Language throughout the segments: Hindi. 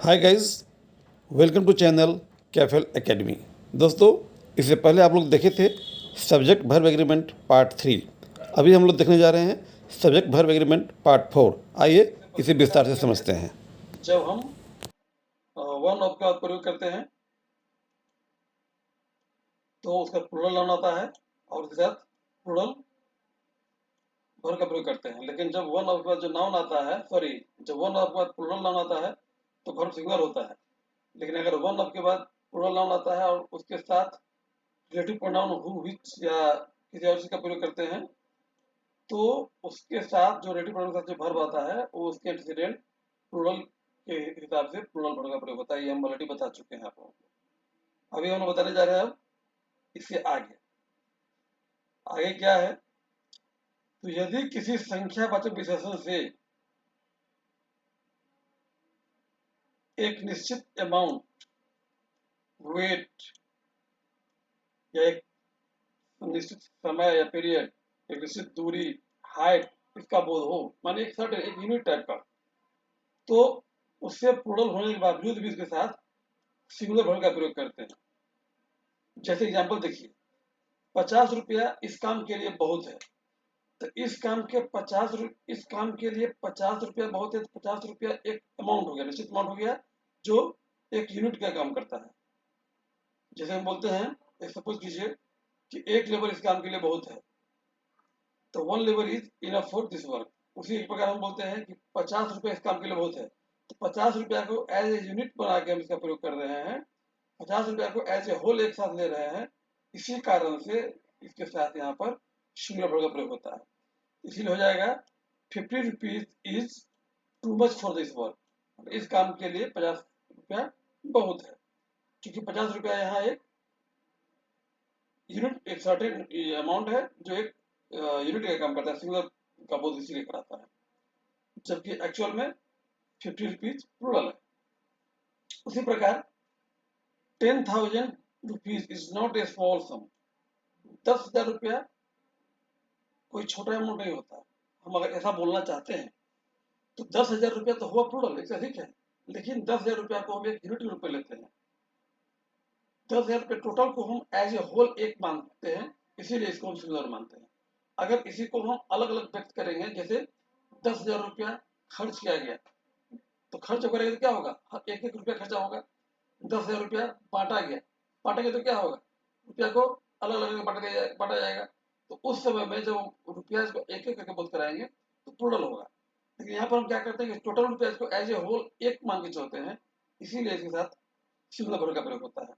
Hi guys, welcome to channel कैफेल एकेडमी। दोस्तों, इससे पहले आप लोग देखे थे सब्जेक्ट वर्ब एग्रीमेंट पार्ट 3। अभी हम लोग देखने जा रहे हैं सब्जेक्ट वर्ब एग्रीमेंट पार्ट 4। आइए इसे विस्तार से समझते हैं। जब हम वन ऑफ का प्रयोग करते हैं तो उसका प्लूरल नाउन आता है और उसके साथ प्लूरल वर्ब का प्रयोग करते हैं। लेकिन जब वन ऑफ के बाद जो नाउन आता है, जब वन ऑफ के बाद प्लूरल नाउन आता है तो वर्ब सिंगुलर होता है। लेकिन अगर वन ऑफ के बाद प्लूरल नाउन आता है और उसके साथ रिलेटिव प्रोनाउन हु, व्हिच या किसी और चीज का प्रयोग करते हैं तो उसके साथ जो रिलेटिव प्रोनाउन के साथ जो वर्ब आता है वो उसके एंटीसीडेंट प्लूरल के हिसाब से प्लूरल वर्ब का प्रयोग होता है। ये हम ऑलरेडी बता चुके हैं आप लोगों को। अभी हम बताने जा रहे हैं अब इससे आगे। आगे क्या है, तो यदि किसी संख्यावाचक विशेषण से एक निश्चित अमाउंट, वेट या एक निश्चित समय या पीरियड, एक निश्चित दूरी, हाइट इसका बोध हो, माने एक सर्टेन एक यूनिट टाइप का, तो उससे प्लूरल होने के बावजूद भी इसके साथ सिंगुलर वर्ब का प्रयोग करते हैं। जैसे एग्जांपल देखिए, 50 रुपया इस काम के लिए बहुत है। तो इस काम के लिए 50 रुपया बहुत है। तो 50 रुपया एक अमाउंट हो गया, निश्चित अमाउंट हो गया जो एक यूनिट का काम करता है। जैसे हम बोलते हैं, सपोज कीजिए कि एक लेबर इस काम के लिए बहुत है, तो one labour is enough for this work. उसी प्रकार हम बोलते हैं कि 50 रुपया इस काम के लिए बहुत है, तो 50 रुपया को एज ए यूनिट बना के हम इसका प्रयोग कर रहे हैं। 50 रुपया को एज ए होल एक साथ ले रहे हैं। इसी कारण से इसके साथ यहाँ पर सिंगुलर वर्ब का प्रयोग होता है। इसीलिए हो जाएगा 50 rupees is too much for this work. इस काम के लिए 50 रुपया बहुत है, क्योंकि 50 रुपया यहाँ एक यूनिट, एक सर्टेन अमाउंट है जो एक यूनिट का काम करता है। सिंगुलर का बोध इसीलिए कराता है, जबकि एक्चुअल में 50 रुपीज प्लूरल है। उसी प्रकार 10,000 rupees is not a small sum. 10,000 रुपया कोई छोटा अमाउंट नहीं होता। हम अगर ऐसा बोलना चाहते हैं तो 10,000 रुपया तो हुआ प्लूरल, एक से अधिक है, लेकिन 10,000 रुपया को हम एक यूनिट के रूप में लेते हैं। 10,000 रुपये टोटल को हम एज ए होल एक मानते हैं, इसीलिए इसको हम सिंगुलर मानते हैं। अगर इसी को हम अलग अलग व्यक्त करेंगे, जैसे 10,000 रुपया खर्च किया गया, तो खर्च करेंगे तो क्या होगा, एक एक रुपया खर्चा होगा। 10,000 रुपया बांटा गया, बांटेंगे तो क्या होगा, रुपया को अलग अलग बांटा जाएगा। तो उस समय में जब रुपया को एक एक करके बोध कराएंगे तो प्लूरल होगा। लेकिन यहाँ पर हम क्या करते हैं कि टोटल रुपया को एज ए होल एक मान के चलते हैं, इसीलिए इसके साथ सिंगुलर वर्ब का प्रयोग होता है।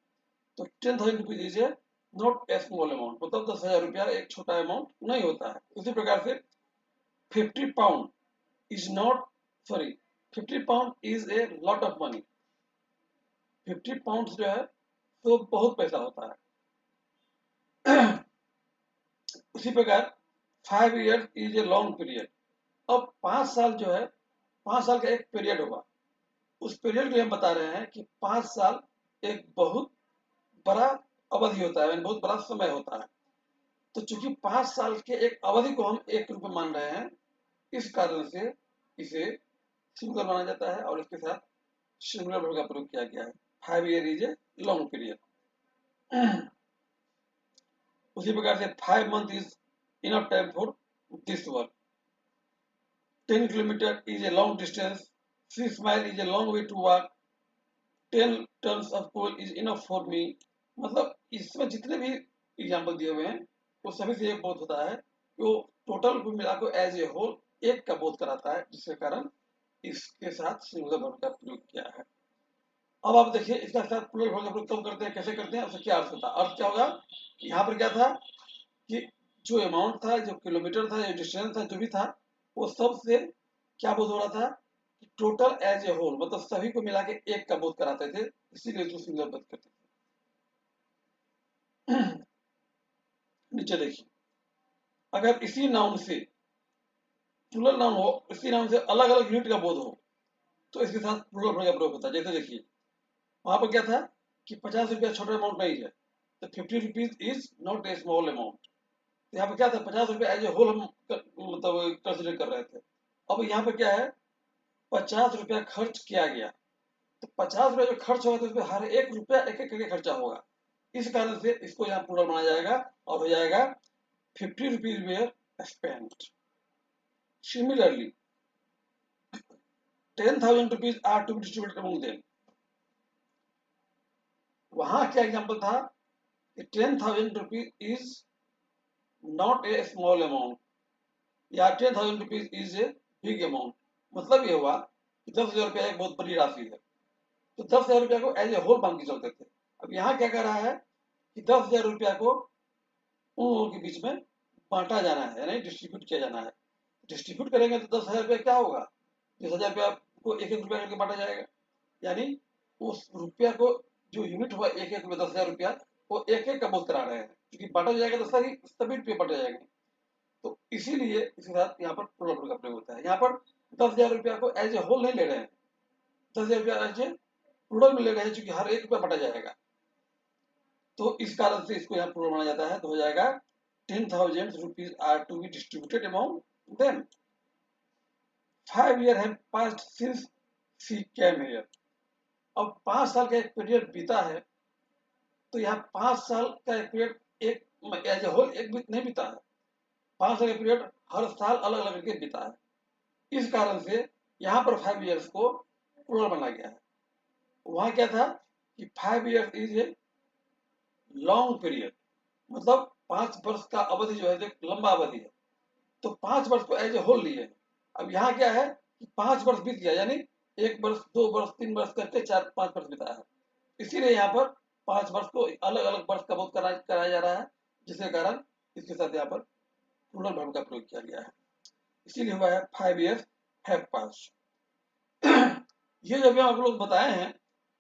तो 10,000 rupees is A not a small amount, मतलब 10,000 रुपया एक छोटा अमाउंट नहीं होता है। उसी प्रकार से 50 pound is not, 50 pound is a lot of money. 50 pound जो है तो बहुत पैसा होता है। उसी प्रकार 5 years is a long period. अब 5 साल जो है, 5 साल का एक पीरियड होगा। उस पीरियड को हम बता रहे हैं कि 5 साल एक बहुत बड़ा अवधि होता है, बहुत बड़ा समय होता है। तो चूंकि 5 साल के एक अवधि को हम एक रूप में मान रहे हैं, इस कारण से इसे सिंगुलर माना जाता है और इसके साथ सिंगुलर वर्ब का प्रयोग किया गया है। 5 year is a long period. उसी प्रकार से 5 month is enough time for this work. 10 kilometre is a long distance. 6 miles is a long way to walk. 10 tons of coal is enough for me. मतलब इसमें जितने भी एग्जाम्पल दिए हुए हैं वो सभी से एक बोध होता है, वो टोटल को मिलाकर एज ए होल एक का बोध कराता है, जिसके कारण इसके साथ सिंगुलर वर्ब का प्रयोग किया है। अब आप देखिए इसका साथ प्लूरल वर्ब का प्रयोग कब करते हैं, कैसे करते हैं, उसका क्या अर्थ होता है। अर्थ क्या होगा, यहाँ पर क्या था कि जो अमाउंट था, जो किलोमीटर था, जो डिस्टेंस था, जो भी था, वो सब से क्या बोध हो रहा था, टोटल एज ए होल, मतलब सभी को मिला के एक का बोध कराते थे, इसीलिए उसको सिंगुलर बोध करते थे। नीचे देखिए, अगर इसी नाउन से प्लूरल नाउन हो, इसी नाउन से अलग अलग यूनिट का बोध हो, तो इसके साथ प्लूरल वर्ब का प्रयोग होता है। जैसे देखिए वहां पर क्या था कि 50 रुपया छोटा अमाउंट नहीं है, तो 50 rupees is not a small amount. यहाँ पे क्या था, 50 रुपया एज ए होल हम मतलब कंसिडर कर रहे थे। अब यहाँ पे क्या है, 50 रुपया खर्च किया गया, तो 50 रुपया जो खर्च होगा तो उसमें हर एक रुपया एक एक करके खर्चा होगा। इस कारण से इसको यहाँ प्लूरल बनाया जाएगा और हो जाएगा 50 rupees were spent. Similarly 10,000 rupees are to be distributed among them. वहां क्या एग्जाम्पल था कि 10,000 rupees is not a small amount या 10,000 rupees is a big amount. मतलब ये हुआ कि 10,000 रुपया एक बहुत बड़ी राशि है, तो 10,000 रुपया को एज ए होल मान के चलते थे। अब यहाँ क्या कर रहा है कि 10,000 रुपया को उन लोगों के बीच में बांटा जाना है, यानी डिस्ट्रीब्यूट किया जाना है। डिस्ट्रीब्यूट करेंगे तो 10,000 रुपया क्या होगा, 10,000 रुपया को एक एक रुपया करके बांटा जाएगा, यानी उस रुपया को जो यूनिट हुआ एक एक रुपया 10,000 रुपया वो एक एक का बोध करा रहे हैं, क्योंकि बांटा जाएगा तो सभी रुपये बांटे जाएंगे। तो इसीलिए इसके साथ यहाँ पर प्लूरल का प्रयोग होता है। यहाँ पर 10,000 रुपया को एज ए होल नहीं ले रहे हैं, 10,000 रुपया एज ए प्लूरल में ले रहे हैं, क्योंकि हर एक रुपया बांटा जाएगा। तो इस कारण से इसको यहाँ प्लूरल माना जाता है। तो हो जाएगा 10,000 rupees are to be distributed among them. 5 years have passed since she came here. अब 5 साल का एक पीरियड बीता है, तो यहाँ 5 साल का एक पीरियड एक एज ए होल एक बीत नहीं बीता है, 5 साल का पीरियड हर साल अलग अलग करके बीता है। इस कारण से यहाँ पर 5 years को प्लूरल बना गया है। वहां क्या था कि 5 years is a long period, मतलब 5 वर्ष का अवधि जो है लंबा अवधि है, तो 5 वर्ष को एज ए होल लिए। अब यहाँ क्या है कि 5 वर्ष बीत गया, यानी 1 वर्ष 2 वर्ष 3 वर्ष करके 4-5 वर्ष बिताया है, इसीलिए यहाँ पर 5 वर्ष को अलग अलग वर्ष का बोध कराया जा रहा है, जिसके कारण इसके साथ यहाँ पर प्लूरल वर्ब का प्रयोग किया गया है। इसीलिए हुआ है 5 years have passed। ये जो भी आप लोग बताए हैं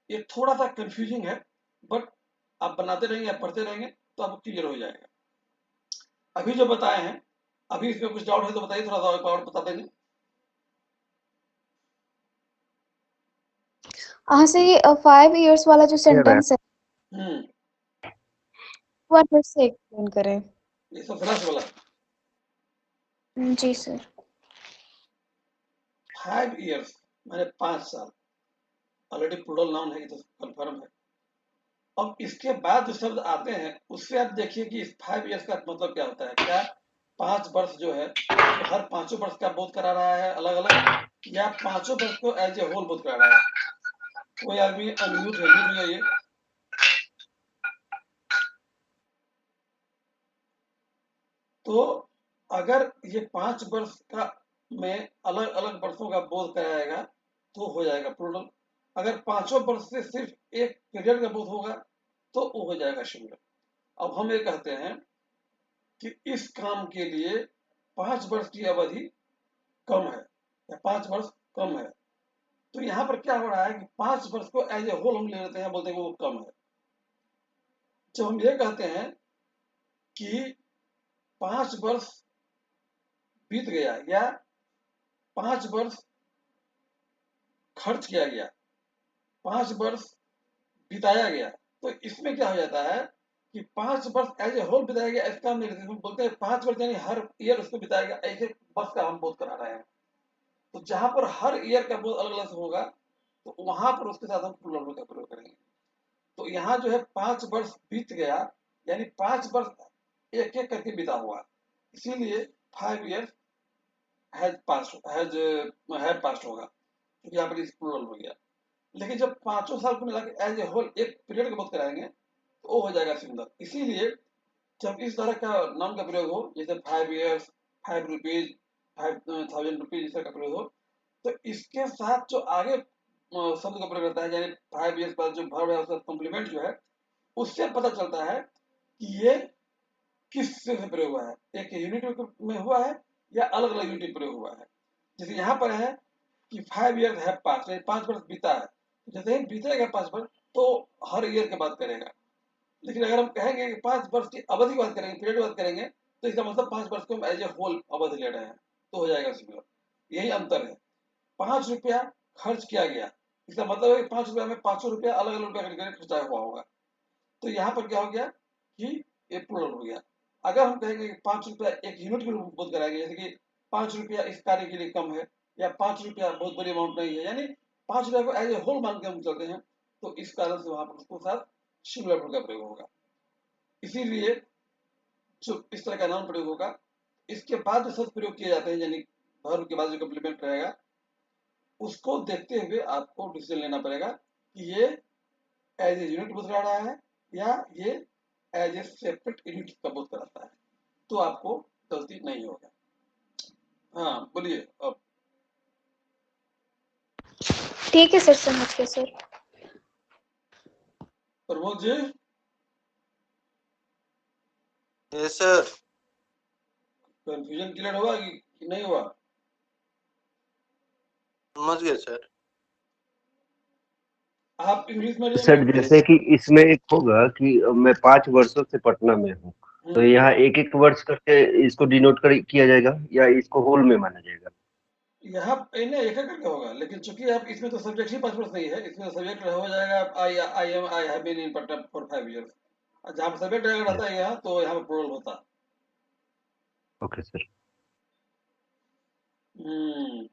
ये थोड़ा सा कंफ्यूजिंग है, बट आप बनाते रहेंगे या पढ़ते रहेंगे तो आपको क्लियर हो जाएगा। अभी जो बताए हैं, अभी इसमें कुछ डाउट है तो बताइए, थोड़ा सा और बता देंगे। हाँ सर, ये 5 years वाला जो सेंटेंस है वो आप फिर से एक्सप्लेन करें। ये सब लास्ट वाला जी सर। 5 years मैंने 5 साल, ऑलरेडी प्लूरल नाउन है, ये तो कंफर्म है। अब इसके बाद जो शब्द आते हैं उससे आप देखिए कि इस 5 years का मतलब क्या होता है। क्या 5 वर्ष जो है तो हर 5 वर्ष का बोध करा रहा है अलग अलग, या 5 वर्ष को एज ए होल बोध करा रहा है। कोई आदमी अनम्यूट है, म्यूट हो जाइए। तो अगर ये 5 वर्ष का में अलग अलग वर्षों का बोध कराएगा तो हो जाएगा प्लूरल। अगर 5 वर्ष से सिर्फ एक पीरियड का बोध होगा तो वो हो जाएगा सिंगुलर। अब हम ये कहते हैं कि इस काम के लिए 5 वर्ष की अवधि कम है या 5 वर्ष कम है, तो यहाँ पर क्या हो रहा है कि 5 वर्ष को एज ए होल हम ले लेते हैं, बोलते हैं वो कम है। जब हम ये कहते हैं कि 5 वर्ष बीत गया या 5 वर्ष खर्च किया गया, 5 वर्ष बिताया गया, तो इसमें क्या हो जाता है कि 5 वर्ष एज ए होल बिताया गया, इसका हम नहीं बोलते हैं 5 वर्ष यानी हर ईयर उसको बिताया गया, एक एक वर्ष का हम बोध करा रहे हैं। तो जहां पर हर ईयर का बोध अलग अलग से होगा तो वहां पर उसके साथ हम प्लूरल का प्रयोग करेंगे। तो यहाँ जो है 5 वर्ष बीत गया यानी 5 वर्ष एक एक करके बिता हुआ, इसीलिए 5 years हैज पास्ड होगा, क्योंकि यहाँ पर इस प्लूरल हो गया। लेकिन जब 5 साल को मिला के एज ए होल एक पीरियड का बोध कराएंगे तो वो हो जाएगा सिंगुलर। इसीलिए जब इस तरह का नाउन का प्रयोग हो, जैसे 5 years, 5 rupees, 5,000 रुपीज इस तरह का प्रयोग हो, तो इसके साथ जो आगे शब्द का प्रयोग करता है, यानी 5 years बाद जो वर्ब है उसका कॉम्प्लीमेंट जो है, उससे पता चलता है कि ये किस से प्रयोग हुआ है, एक यूनिट में हुआ है या अलग अलग यूनिट में प्रयोग हुआ है। जैसे यहाँ पर है कि 5 years have passed, 5 वर्ष बीता है, जैसे ही बीतेगा 5 वर्ष तो हर ईयर की बात करेगा। लेकिन अगर हम कहेंगे कि 5 वर्ष की अवधि की बात करेंगे, पीरियड की बात करेंगे, तो इसका मतलब 5 वर्ष को हम एज ए होल अवधि ले रहे हैं, तो हो जाएगा सिंगुलर। यही अंतर है। 5 रुपया खर्च किया गया, इसका मतलब है कि 5 रुपया में 5 रुपया अलग अलग रुपया करके खर्चा हुआ होगा, तो यहाँ पर क्या हो गया कि ये प्लूरल हो गया। अगर हम कहेंगे कि 5 रुपया एक यूनिट के रूप में बोध कराएंगे, जैसे कि 5 रुपया इस कार्य के लिए कम है या 5 रुपया बहुत बड़ी अमाउंट नहीं है, यानी 5 रुपया को एज ए होल मान के हम चलते हैं, तो इस कारण से वहां पर उसको साथ सिंगुलर वर्ब का प्रयोग होगा। इसीलिए जो इस तरह का नाउन प्रयोग होगा, इसके बाद जो शब्द प्रयोग किए जाते हैं, यानी वर्ब के बाद जो कम्प्लीमेंट रहेगा, उसको देखते हुए आपको डिसीजन लेना पड़ेगा कि ये एज ए यूनिट बोध करा रहा है या ये एज ए सेपरेट यूनिट का बोध कराता है, तो आपको गलती नहीं होगा। हाँ बोलिए अब। ठीक है सर, समझ गए sir. Pramod ji. Yes sir. Confusion clear हुआ कि नहीं हुआ? समझ गए सर। आप इंग्लिश मीडियम सर जैसे कि इसमें एक होगा कि मैं 5 वर्षों से पटना में हूँ, तो यहाँ एक एक वर्ष करके इसको डिनोट किया जाएगा या इसको होल में माना जाएगा? यहाँ इन्हें एक एक करके होगा, लेकिन चूंकि आप इसमें तो सब्जेक्ट ही 5 वर्ष नहीं है, इसमें सब्जेक्ट हो जाएगा I have been in Patna for 5 years। जहाँ पर सब्जेक्ट अगर रहता है यहाँ, तो यहाँ पर प्लूरल होता। Okay sir.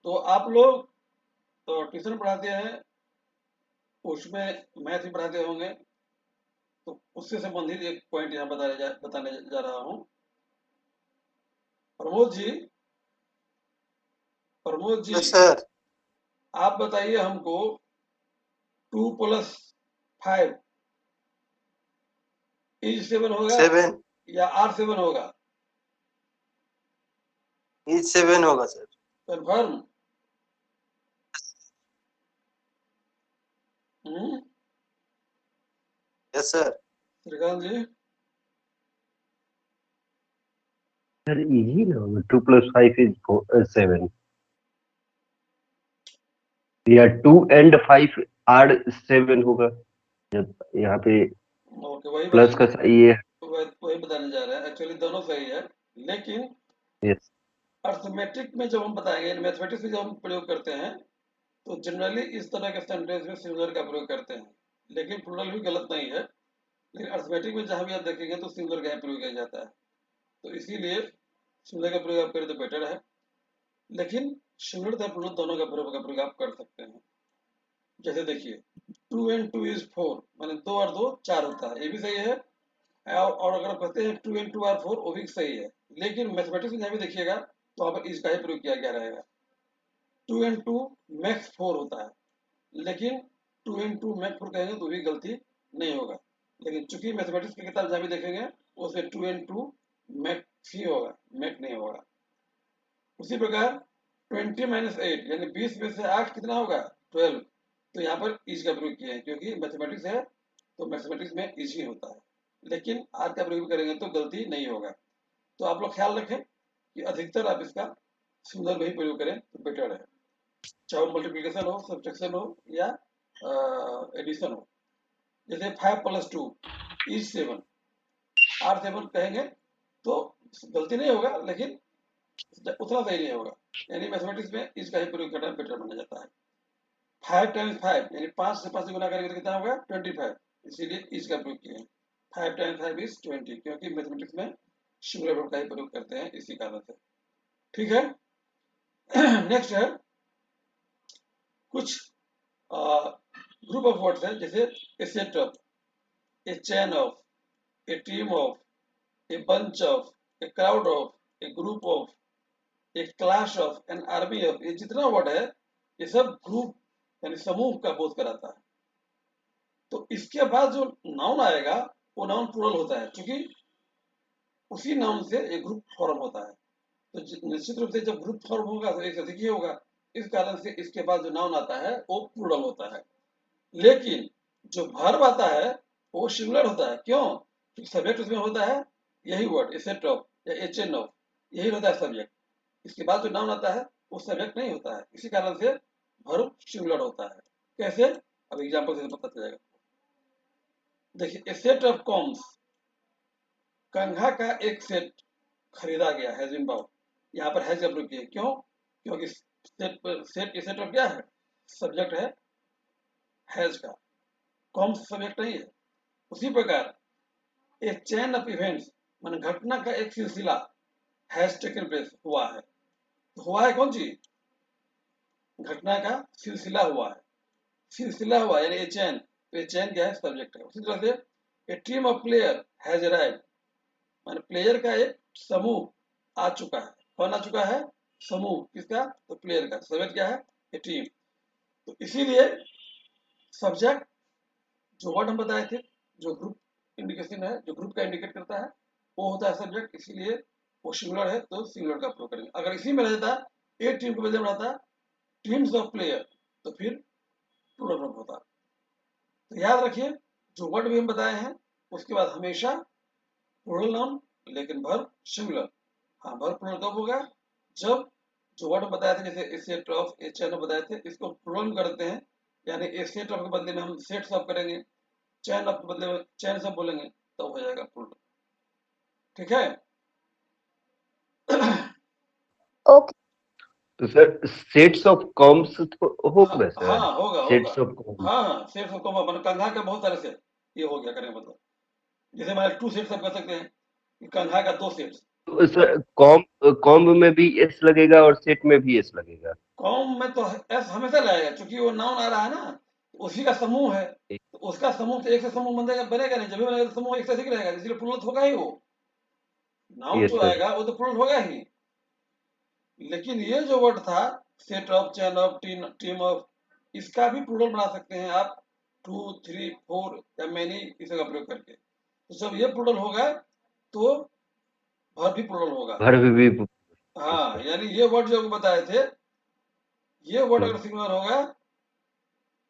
तो आप लोग तो ट्यूशन पढ़ाते हैं, उसमें मैथ भी पढ़ाते होंगे, तो उससे संबंधित एक पॉइंट यहाँ बताने जा रहा हूँ। Pramod ji, Pramod ji, yes sir. आप बताइए हमको 2 + 5 इज 7 होगा 7 या आर 7 होगा? इज 7 होगा sir. Confirm? Yes sir. Shrikant ji. Sir यही ना होगा 2 + 5 = 7 या 2 and 5 आर 7 होगा, जब यहाँ पे ओके, वही प्लस का ये। वही बताने जा रहे हैं। एक्चुअली दोनों सही है, लेकिन यस। अर्थमेटिक में जब हम बताएंगे, मैथमेटिक्स में जब हम प्रयोग करते हैं, तो जनरली इस तरह के सेंटेंस में सिंगुलर का प्रयोग करते हैं, लेकिन प्लूरल भी गलत नहीं है। लेकिन अर्थमेटिक में जहां भी आप देखेंगे तो सिंगुलर का प्रयोग किया जाता है, तो इसीलिए सिंगुलर का प्रयोग आप करें तो बेटर है। लेकिन सिंगुलर तथा प्लूरल दोनों का प्रयोग आप कर सकते हैं। जैसे देखिए 2 and 2 is 4, माने 2 और 2 4 होता है, ये भी सही है। और अगर आप कहते हैं 2 and 2 are 4, वो भी सही है। लेकिन मैथमेटिक्स में जहाँ भी देखिएगा तो वहाँ पर इस का ही प्रयोग किया गया रहेगा। 2 and 2 makes 4 होता है, लेकिन 2 and 2 make 4 कहेंगे तो भी गलती नहीं होगा। लेकिन चूंकि मैथमेटिक्स की किताब जहाँ भी देखेंगे उसमें 2 and 2 makes ही होगा, make नहीं होगा। उसी प्रकार 20 - 8 यानी 20 में से 8 कितना होगा? 12। तो यहाँ पर इज का प्रयोग किया है, क्योंकि मैथमेटिक्स है तो मैथमेटिक्स में इज ही होता है। लेकिन आज का प्रयोग करेंगे तो गलती नहीं होगा। तो आप लोग ख्याल रखें कि अधिकतर आप इसका सिंगुलर में ही प्रयोग करें तो बेटर है, चाहे मल्टीप्लिकेशन हो, सब्ट्रैक्शन हो या एडिशन हो। जैसे 5 + 2 इज 7, आर 7 कहेंगे तो गलती नहीं होगा, लेकिन उतना सही नहीं होगा। यानी मैथमेटिक्स में इसका ही प्रयोग करना बेटर माना जाता है। 5 × 5 यानी 5 से 5 गुना करेंगे तो कितना होगा? 25, इसीलिए इसका प्रयोग किए हैं। 5 × 5 is 20, क्योंकि मैथमेटिक्स में सिंगुलर वर्ब का ही प्रयोग करते हैं इसी कारण से। ठीक है। नेक्स्ट है कुछ ग्रुप ऑफ वर्ड्स है, जैसे a set of, a chain of, a team of, a bunch of, a crowd of, a group of, a class of, an army of. ये जितना वर्ड है ये सब ग्रुप यानी समूह का बोध कराता है। तो इसके बाद जो नाउन आएगा वो नाउन प्लूरल होता है, क्योंकि उसी नाउन से एक ग्रुप फॉर्म होता है। तो निश्चित रूप से जब ग्रुप फॉर्म होगा तो एक से अधिक ही होगा, इस कारण से इसके बाद जो नाउन आता है वो प्लूरल होता है। लेकिन जो वर्ब आता है वो सिंगुलर होता है। क्यों? क्योंकि सब्जेक्ट उसमें होता है यही वर्ड, ए सेट ऑफ या ए चेन ऑफ, यही होता है सब्जेक्ट। इसके बाद जो नाउन आता है वो सब्जेक्ट नहीं होता है, इसी कारण से वर्ब सिंगुलर होता है। कैसे? अब एग्जांपल से पता चलेगा। देखिए, ए सेट ऑफ कॉम्स, कंघा का एक सेट खरीदा गया, हैज बीन बाउट। यहाँ पर हैज का प्रयोग किया, क्यों? क्योंकि सेट ए सेट ऑफ क्या है? सब्जेक्ट है हैज का, कॉम्स सब्जेक्ट नहीं है। उसी प्रकार ए चेन ऑफ इवेंट्स माने घटना का एक सिलसिला हैज टेकन प्लेस, हुआ है। तो हुआ है कौन सी? घटना का सिलसिला हुआ है। सिलसिला हुआ यानी ए चैन, तो ये चैन क्या है, सब्जेक्ट है। उसी तरह से a team of player has arrived, माने प्लेयर का एक समूह आ चुका है। कौन आ चुका है, समूह, किसका, तो प्लेयर का। सब्जेक्ट क्या है, ए टीम। तो इसीलिए सब्जेक्ट जो वर्ड हम बताए थे, जो ग्रुप इंडिकेशन है, जो ग्रुप का इंडिकेट करता है, वो होता है सब्जेक्ट। इसीलिए वो सिंगुलर है तो सिंगुलर का प्रयोग करेंगे। अगर इसी में रहता एक टीम के बदले में रहता टीम्स ऑफ प्लेयर, तो फिर प्लूरल फॉर्म होता। तो याद रखिए जो वर्ड भी हम बताए हैं उसके बाद हमेशा प्लूरल नाउन, लेकिन वर्ब सिंगुलर। हाँ, वर्ब प्लूरल कब होगा, जब जो वर्ड हम बताए थे, जैसे a set of, a chain of बताए थे, इसको प्लूरल में करते हैं, यानी ए सेट ऑफ के बदले में हम सेट्स ऑफ करेंगे, चैन ऑफ के बदले में चैन सब बोलेंगे, तो हो जाएगा प्लूरल। ठीक है। ओके तो सर सेट्स ऑफ कॉम्स तो होगा हाँ सर, हाँ, होगा होगा। Sets of combs. हाँ हाँ, सेट्स ऑफ कॉमा मतलब कंघा के बहुत सारे सेट, ये हो गया करेंगे मतलब। जैसे हमारे 2 सेट्स आप कर सकते हैं कि कंघा का 2 सेट्स। तो सर कॉम्ब में भी एस लगेगा और सेट में भी एस लगेगा। कॉम में तो एस हमेशा लगेगा, क्योंकि वो नाउन आ रहा है ना, तो उसी का समूह है, तो उसका समूह तो एक से समूह बनेगा नहीं, जब भी बनेगा तो समूह एक से अधिक रहेगा, इसलिए प्लूरल होगा ही। वो नाउन यस जो सर। आएगा वो तो प्लूरल होगा ही। लेकिन ये जो वर्ड था set of, chain of, team of, इसका भी प्लूरल बना सकते हैं आप 2, 3, 4 या मैनी, इसका प्रयोग करके। तो जब ये प्लूरल होगा तो वर्ब भी प्लूरल होगा। वर्ब भी। हाँ, यानी ये वर्ड जो बताए थे, ये वर्ड अगर सिंगुलर होगा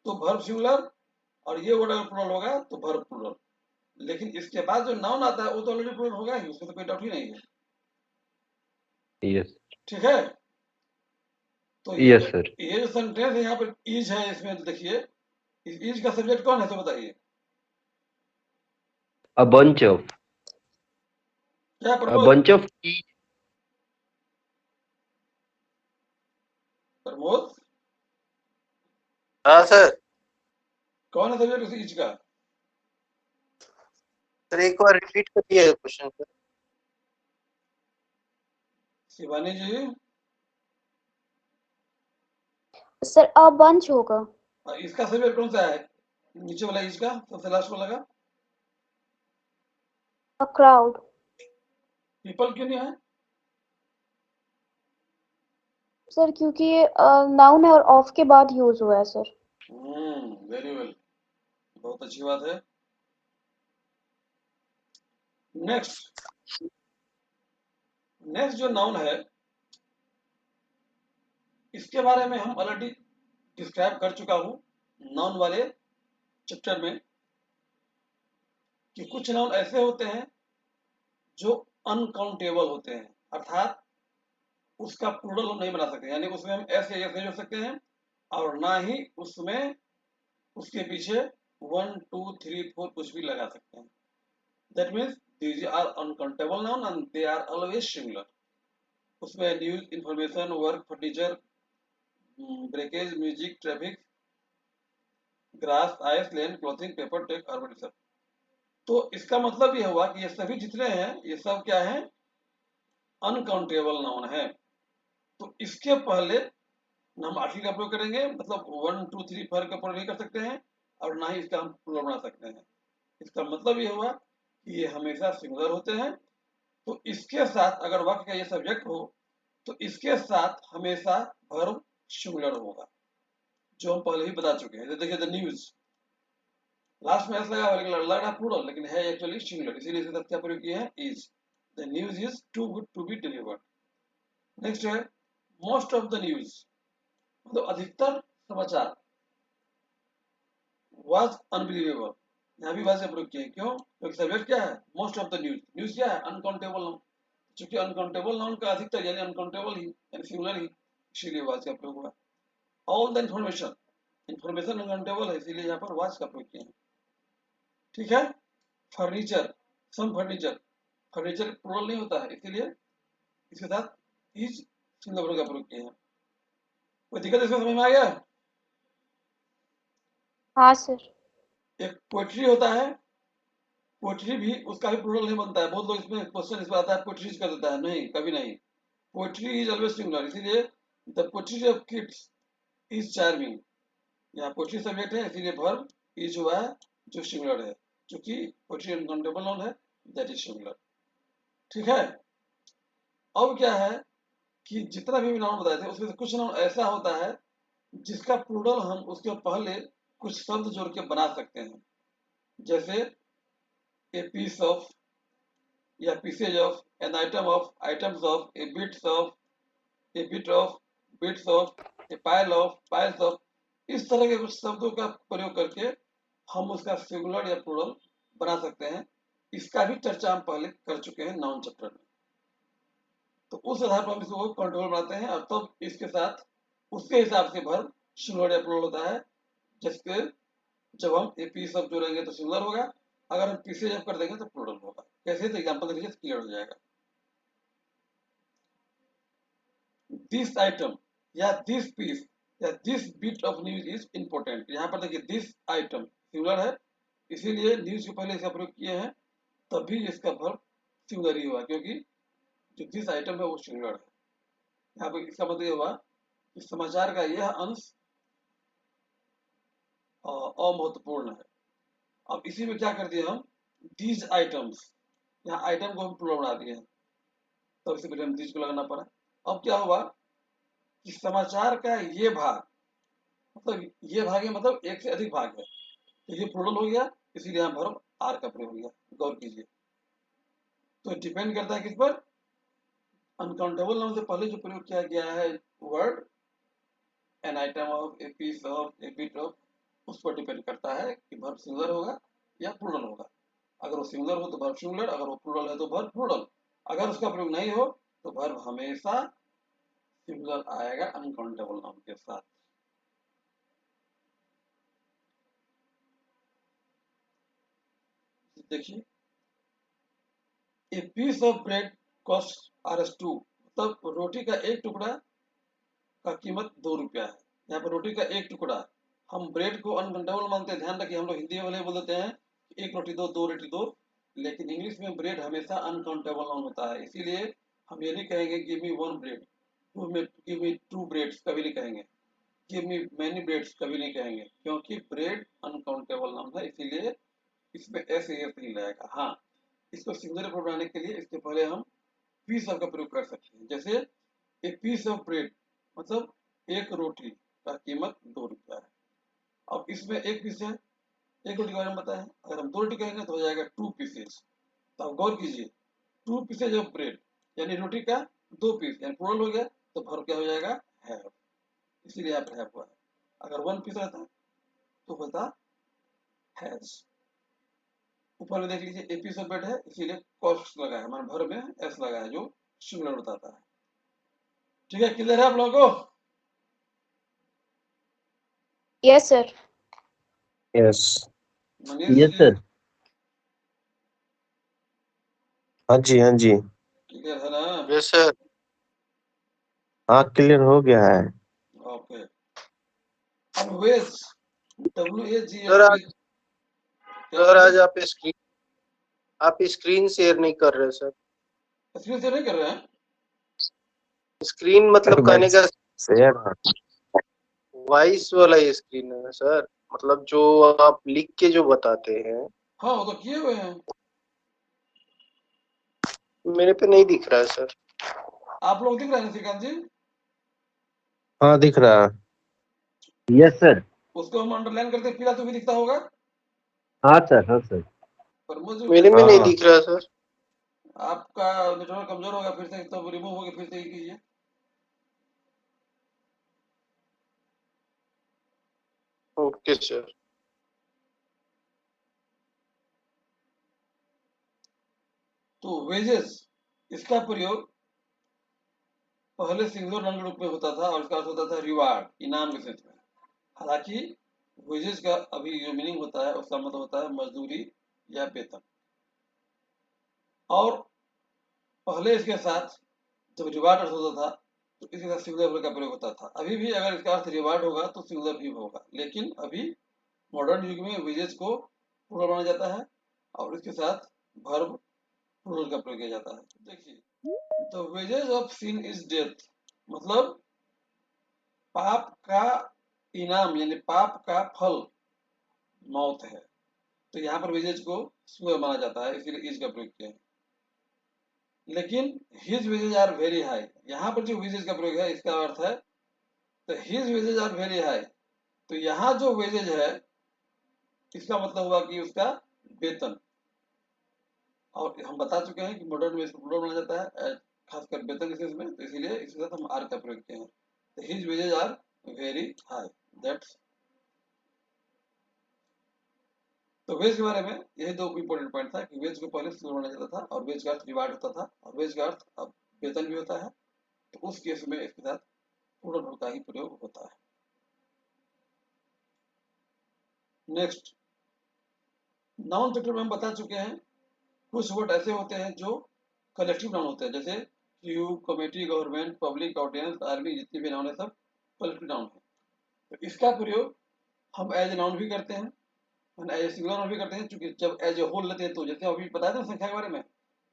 तो वर्ब सिंगुलर, और ये वर्ड अगर प्लूरल होगा तो वर्ब प्लूरल। लेकिन इसके बाद जो नाउन आता है वो तो ऑलरेडी प्लूरल होगा ही, उसमें तो कोई डाउट ही नहीं है। यस ठीक है। तो यस सर। ये जो सेंटेंस है यहाँ पर इज है, इसमें तो देखिए इस इज का सब्जेक्ट कौन है तो बताइए, अ बंच ऑफ, क्या अ प्रमोद, बंच ऑफ। प्रमोद हाँ सर। कौन है सब्जेक्ट उस इज का, सर एक बार रिपीट करिए question sir. Shivani ji. Sir a bunch होगा। इसका सब्जेक्ट कौन सा है, नीचे वाला इज का सबसे लास्ट वाला का, अ क्राउड। पीपल क्यों नहीं है, सर क्योंकि ये नाउन है और ऑफ के बाद यूज हुआ है सर। वेरी वेल, बहुत अच्छी बात है। नेक्स्ट, नेक्स्ट जो नाउन है इसके बारे में हम ऑलरेडी डिस्क्राइब कर चुका हूं नाउन वाले चैप्टर में, कि कुछ नाउन ऐसे होते हैं जो अनकाउंटेबल होते हैं, अर्थात उसका प्लूरल हम नहीं बना सकते, यानी उसमें हम ऐसे ऐसे जोड़ सकते हैं और ना ही उसमें उसके पीछे 1, 2, 3, 4 कुछ भी लगा सकते हैं। That means these are uncountable noun and they are always similar. उसमें news, information, work, furniture, breakage, music, traffic, grass, ice, land, clothing, paper, tech, urban. तो इसका मतलब ये हुआ कि ये सभी जितने हैं ये सब क्या है, अनकाउंटेबल नाउन है। तो इसके पहले न हम आर्टिकल का प्रयोग करेंगे, मतलब 1, 2, 3 फर का प्रयोग नहीं कर सकते हैं, और ना ही इसका हम प्लूरल बना सकते हैं। इसका मतलब ये हुआ कि ये हमेशा सिंगुलर होते हैं। तो इसके साथ अगर वाक्य का ये सब्जेक्ट हो तो इसके साथ हमेशा वर्ब सिंगुलर होगा, जो हम पहले ही बता चुके हैं। देखिए द न्यूज, लास्ट में ऐसा लगा लग रहा प्लूरल, लेकिन है एक्चुअली सिंगुलर, इसीलिए इसके साथ क्या प्रयोग किए हैं, is. The news is too good to be delivered. Next है मोस्ट ऑफ द न्यूज, मतलब अधिकतर समाचार, वाज अनबिलीवेबल, यहाँ भी वाज का प्रयोग किया है। क्यों, क्योंकि सब्जेक्ट क्या है, most of the news, news क्या है, अनकाउंटेबल नाउन, क्योंकि अनकाउंटेबल नाउन का अधिकतर यानी अनकाउंटेबल ही यानी सिंगुलर ही, इसीलिए वाज का प्रयोग हुआ। All the information, information uncountable है इसीलिए यहाँ पर वाज का प्रयोग किया है। ठीक है। फर्नीचर, सम फर्नीचर, फर्नीचर प्लूरल नहीं होता है, इसीलिए इसके साथ इज सिंगुलर का प्रयोग किया है। कोई दिक्कत इसमें समझ में आ गया। हाँ सर। एक पोएट्री होता है, पोएट्री भी उसका भी प्लूरल नहीं बनता है। बहुत लोग इसमें क्वेश्चन इस पर आता है पोएट्रीज कर देता है, नहीं कभी नहीं। पोएट्री इज ऑलवेज सिंगुलर, इसीलिए the poetry of kids is charming, यहाँ पोएट्री सब्जेक्ट है, इसीलिए वर्ब इज हुआ है जो सिंगुलर है, क्योंकि पोएट्री अनकाउंटेबल नाउन है, दैट इज सिंगुलर। ठीक है। अब क्या है कि जितना भी नाउन बताए थे उसमें से कुछ नाउन ऐसा होता है जिसका प्लूरल हम उसके पहले कुछ शब्द जोड़ के बना सकते हैं, जैसे ए पीस ऑफ, या pieces of, N item of, items of, A bits of, a bit of, bits of, A pile of, piles of. इस तरह के कुछ शब्दों का प्रयोग करके हम उसका सिंगुलर या प्लूरल बना सकते हैं। इसका भी चर्चा हम पहले कर चुके हैं नाउन चैप्टर में। तो उस आधार पर हम इसको कंट्रोल बनाते हैं और तब इसके साथ उसके हिसाब से वर्ब सिंगुलर या प्लूरल होता है। जैसे जब हम ए पीस ऑफ जोड़ेंगे तो सिंगुलर होगा, अगर हम पीसेज ऑफ कर देंगे तो प्लूरल होगा। कैसे, तो एग्जांपल देखिए क्लियर हो जाएगा। दिस आइटम या दिस पीस या this bit of news is important. यहाँ पर देखिए दिस आइटम सिंगुलर है, इसीलिए न्यूज के पहले इसका प्रयोग किए हैं, तभी इसका वर्ब सिंगुलर ही हुआ, क्योंकि जो दिस आइटम है वो सिंगुलर है। यहाँ पर इसका मतलब ये हुआ कि समाचार का यह अंश अमहत्वपूर्ण है। अब इसी में क्या कर दिए हम, दीज आइटम्स, यहाँ आइटम को हम प्लूरल बना दिए हैं, तो इससे पहले हम दीज को लगाना पड़ा। अब क्या हुआ कि समाचार का ये भाग, मतलब ये भाग है, मतलब एक से अधिक भाग है, तो ये प्लूरल हो गया, इसीलिए यहाँ वर्ब आर का प्रयोग हो गया। गौर कीजिए। तो डिपेंड करता है किस पर, अनकाउंटेबल नाउन से पहले जो प्रयोग किया गया है word, an item of, a piece of, a bit of, उस पर डिपेंड करता है कि वर्ब सिंगुलर होगा या प्लूरल होगा। अगर वो सिंगुलर हो तो वर्ब सिंगुलर, अगर वो प्लूरल है तो वर्ब प्लूरल। अगर उसका प्रयोग नहीं हो तो वर्ब हमेशा सिंगुलर आएगा अनकाउंटेबल नाउन के साथ। देखिए, a piece of bread cost RS2, मतलब रोटी का एक टुकड़ा का कीमत 2 रुपया है। यहाँ पर रोटी का एक टुकड़ा, हम ब्रेड को अनकाउंटेबल मानते हैं। ध्यान रखिए, हम लोग हिंदी वाले बोल देते हैं एक रोटी दो, दो रोटी दो, लेकिन इंग्लिश में ब्रेड हमेशा अनकाउंटेबल नाउन होता है। इसीलिए हम ये नहीं कहेंगे give me 1 bread, give me 2 breads, कभी नहीं कहेंगे। गिव मी मैनी ब्रेड्स कभी नहीं कहेंगे, क्योंकि ब्रेड अनकाउंटेबल नाउन है, इसीलिए इसमें एस नहीं लगेगा। हाँ, इसको सिंगुलर पर बनाने के लिए इसके पहले हम पीस ऑफ का प्रयोग कर सकते हैं। जैसे ए पीस ऑफ ब्रेड, मतलब एक रोटी का कीमत 2 रुपया है। अब इसमें एक पीस है, एक रोटी के बारे में बताया। अगर हम 2 रोटी कहेंगे तो हो जाएगा 2 पीसेज। तो आप गौर कीजिए, 2 पीसेज ऑफ ब्रेड यानी रोटी का 2 पीस, यानी प्लूरल हो गया, तो वर्ब क्या हो जाएगा, हैव, इसीलिए यहाँ पर हैव हुआ है। अगर 1 पीस रहता तो होता हैज। ऊपर में देख लीजिए, ए पीस ऑफ ब्रेड है, इसीलिए कॉस्ट लगा है, हमारे भर में एस लगा है, जो सिंगुलर बताता है। ठीक है, क्लियर है आप लोगों को? Yes sir. Yes Manish yes जी, सर। हाँ जी क्लियर है ना? Yes sir. हाँ क्लियर हो गया है। ओके। अब वेज, सर आज WAGS, सर आज आप स्क्रीन शेयर नहीं कर रहे सर। स्क्रीन शेयर नहीं कर रहे हैं? स्क्रीन मतलब कहने का शेयर वॉइस वाला ये स्क्रीन है सर, मतलब जो आप लिख के जो बताते हैं हाँ, वो तो किए हुए हैं। मेरे पे नहीं दिख रहा है सर। आप लोग दिख रहे हैं श्रीकांत जी? हाँ दिख रहा है। Yes sir. उसको हम अंडरलाइन करते पीला तो भी दिखता होगा। हाँ सर, हाँ सर। पर मुझे मेरे में नहीं हाँ। दिख रहा सर। आपका नेटवर्क कमजोर होगा, फिर से तो रिमूव होगा, फिर से ही कीजिए। Okay sir. तो वेजेस, इसका प्रयोग पहले सिंगुलर नाउन के रूप में होता था और इसका अर्थ होता था रिवार्ड, इनाम के सेंस में। हालांकि वेजेस का अभी जो मीनिंग होता है उसका मतलब होता है मजदूरी या वेतन। और पहले इसके साथ जब रिवार्ड अर्थ होता था तो इसके साथ सिंगुलर वर्ब का प्रयोग होता था। अभी भी अगर इसका अर्थ रिवार्ड होगा तो सिंगुलर भी होगा, लेकिन अभी मॉडर्न युग में वेजेस को प्लूरल माना जाता है और इसके साथ वर्ब प्लूरल का प्रयोग किया जाता है। देखिए, the wages of sin is death, मतलब पाप का इनाम यानी पाप का फल मौत है, तो यहाँ पर वेजेज को सिंगुलर माना जाता है, इसीलिए इज का प्रयोग किया है। लेकिन his wages are very high, यहाँ पर जो वेजेज का प्रयोग है इसका अर्थ है तो his wages are very high, तो यहाँ जो वेजेज है इसका मतलब हुआ कि उसका वेतन, और हम बता चुके हैं कि मॉडर्न में इसको प्लूरल माना जाता है खासकर वेतन के केस में, तो इसीलिए इसके साथ हम आर का प्रयोग किए हैं। तो his wages are very high, that's. तो वेज के बारे में यही दो इंपॉर्टेंट पॉइंट था कि वेज को पहले सिंगुलर माना जाता था और वेज का अर्थ रिवार्ड होता था, और वेज का अर्थ अब वेतन भी होता है, तो उस केस में इसके साथ प्लूरल का ही प्रयोग होता है। नेक्स्ट, नाउन चैप्टर में हम बता चुके हैं कुछ वर्ड ऐसे होते हैं जो कलेक्टिव नाउन होते हैं, जैसे Q, committee, government, public, audience, army, जितने भी नाउन है सब कलेक्टिव नाउन है। तो इसका प्रयोग हम एज ए नाउन भी करते हैं, एज ए सिंगुलर नाउन भी करते हैं, क्योंकि जब एज ए होल लेते हैं तो जैसे अभी बताया था संख्या के बारे में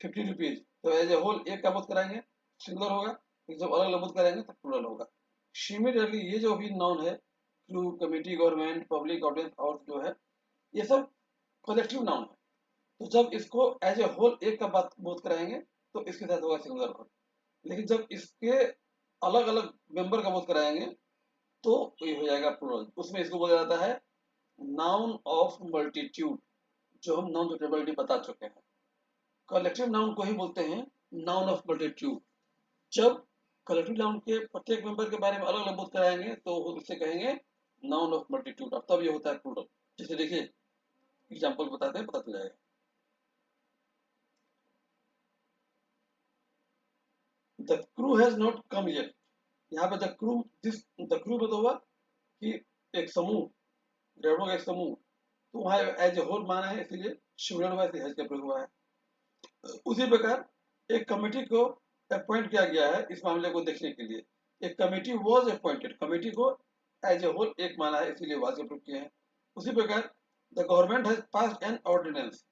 50 रुपीज, तो एज ए होल एक का बोध कराएंगे सिंगुलर होगा, जब अलग अलग बोध कराएंगे तो प्लूरल होगा। सिमिलरली ये जो भी नाउन है Q, committee, government, public, audience और जो है ये सब कलेक्टिव नाउन है, तो जब इसको एज ए होल एक का बात बोध कराएंगे तो इसके साथ होगा सिंगुलर वर्ड, लेकिन जब इसके अलग अलग मेंबर का बोध कराएंगे तो ये हो जाएगा प्लूरल, उसमें इसको बोला जाता है नाउन ऑफ मल्टीट्यूड, जो हम नाउन ऑफ बता चुके हैं। कलेक्टिव नाउन को ही बोलते हैं नाउन ऑफ मल्टीट्यूड। जब कलेक्टिव नाउन के प्रत्येक मेंबर के बारे में अलग अलग बोध कराएंगे तो उससे कहेंगे नाउन ऑफ मल्टीट्यूड, और तब ये होता है प्लूरल। जैसे देखिए एग्जाम्पल बताते हैं, पता चल जाएगा। The crew has not come yet, यहाँ पे द क्रू मतलब हुआ कि एक समूह, ड्राइवरों का एक समूह, तो वहाँ एज ए होल माना है, इसीलिए सिंगुलर हुआ, इसलिए हैज का प्रयोग हुआ है। उसी प्रकार एक कमेटी को अपॉइंट किया गया है इस मामले को देखने के लिए, एक कमेटी वॉज अपॉइंटेड, कमेटी को एज ए होल एक माना है, इसीलिए वाज का प्रयोग किया है। उसी प्रकार the government has passed an ordinance,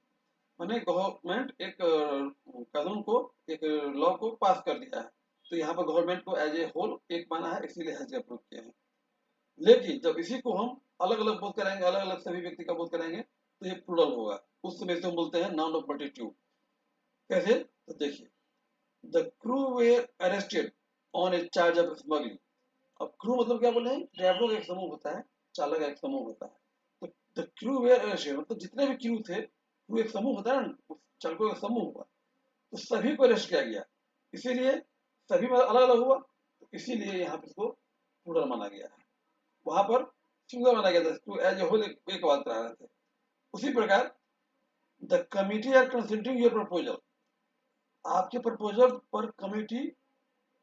माने गवर्नमेंट एक कानून को, एक लॉ को पास कर दिया है, तो यहाँ पर गवर्नमेंट को एज ए होल एक माना है, इसीलिए हैज का प्रयोग किया है। लेकिन जब इसी को हम अलग अलग बोध कराएंगे, अलग अलग सभी व्यक्ति का बोध कराएंगे तो ये प्लूरल होगा, उस समय से हम बोलते हैं नाउन ऑफ मल्टीट्यूड। कैसे? तो देखिए, the crew were arrested on a charge of smuggling. अब क्रू मतलब क्या बोले हैं, ड्राइवरों का एक समूह होता है, चालक का एक समूह होता है, तो द क्रू वेर अरेस्टेड मतलब जितने भी क्रू थे, क्रू एक समूह होता है ना, चालकों का समूह हुआ, तो सभी को अरेस्ट किया गया, इसीलिए सभी में अलग अलग हुआ, तो इसीलिए यहाँ पे इसको प्लूरल माना गया है, वहां पर सिंगुलर माना गया था, टू एज ए होल एक बात करा रहे थे। उसी प्रकार the committee are considering your proposal, आपके प्रपोजल पर कमेटी,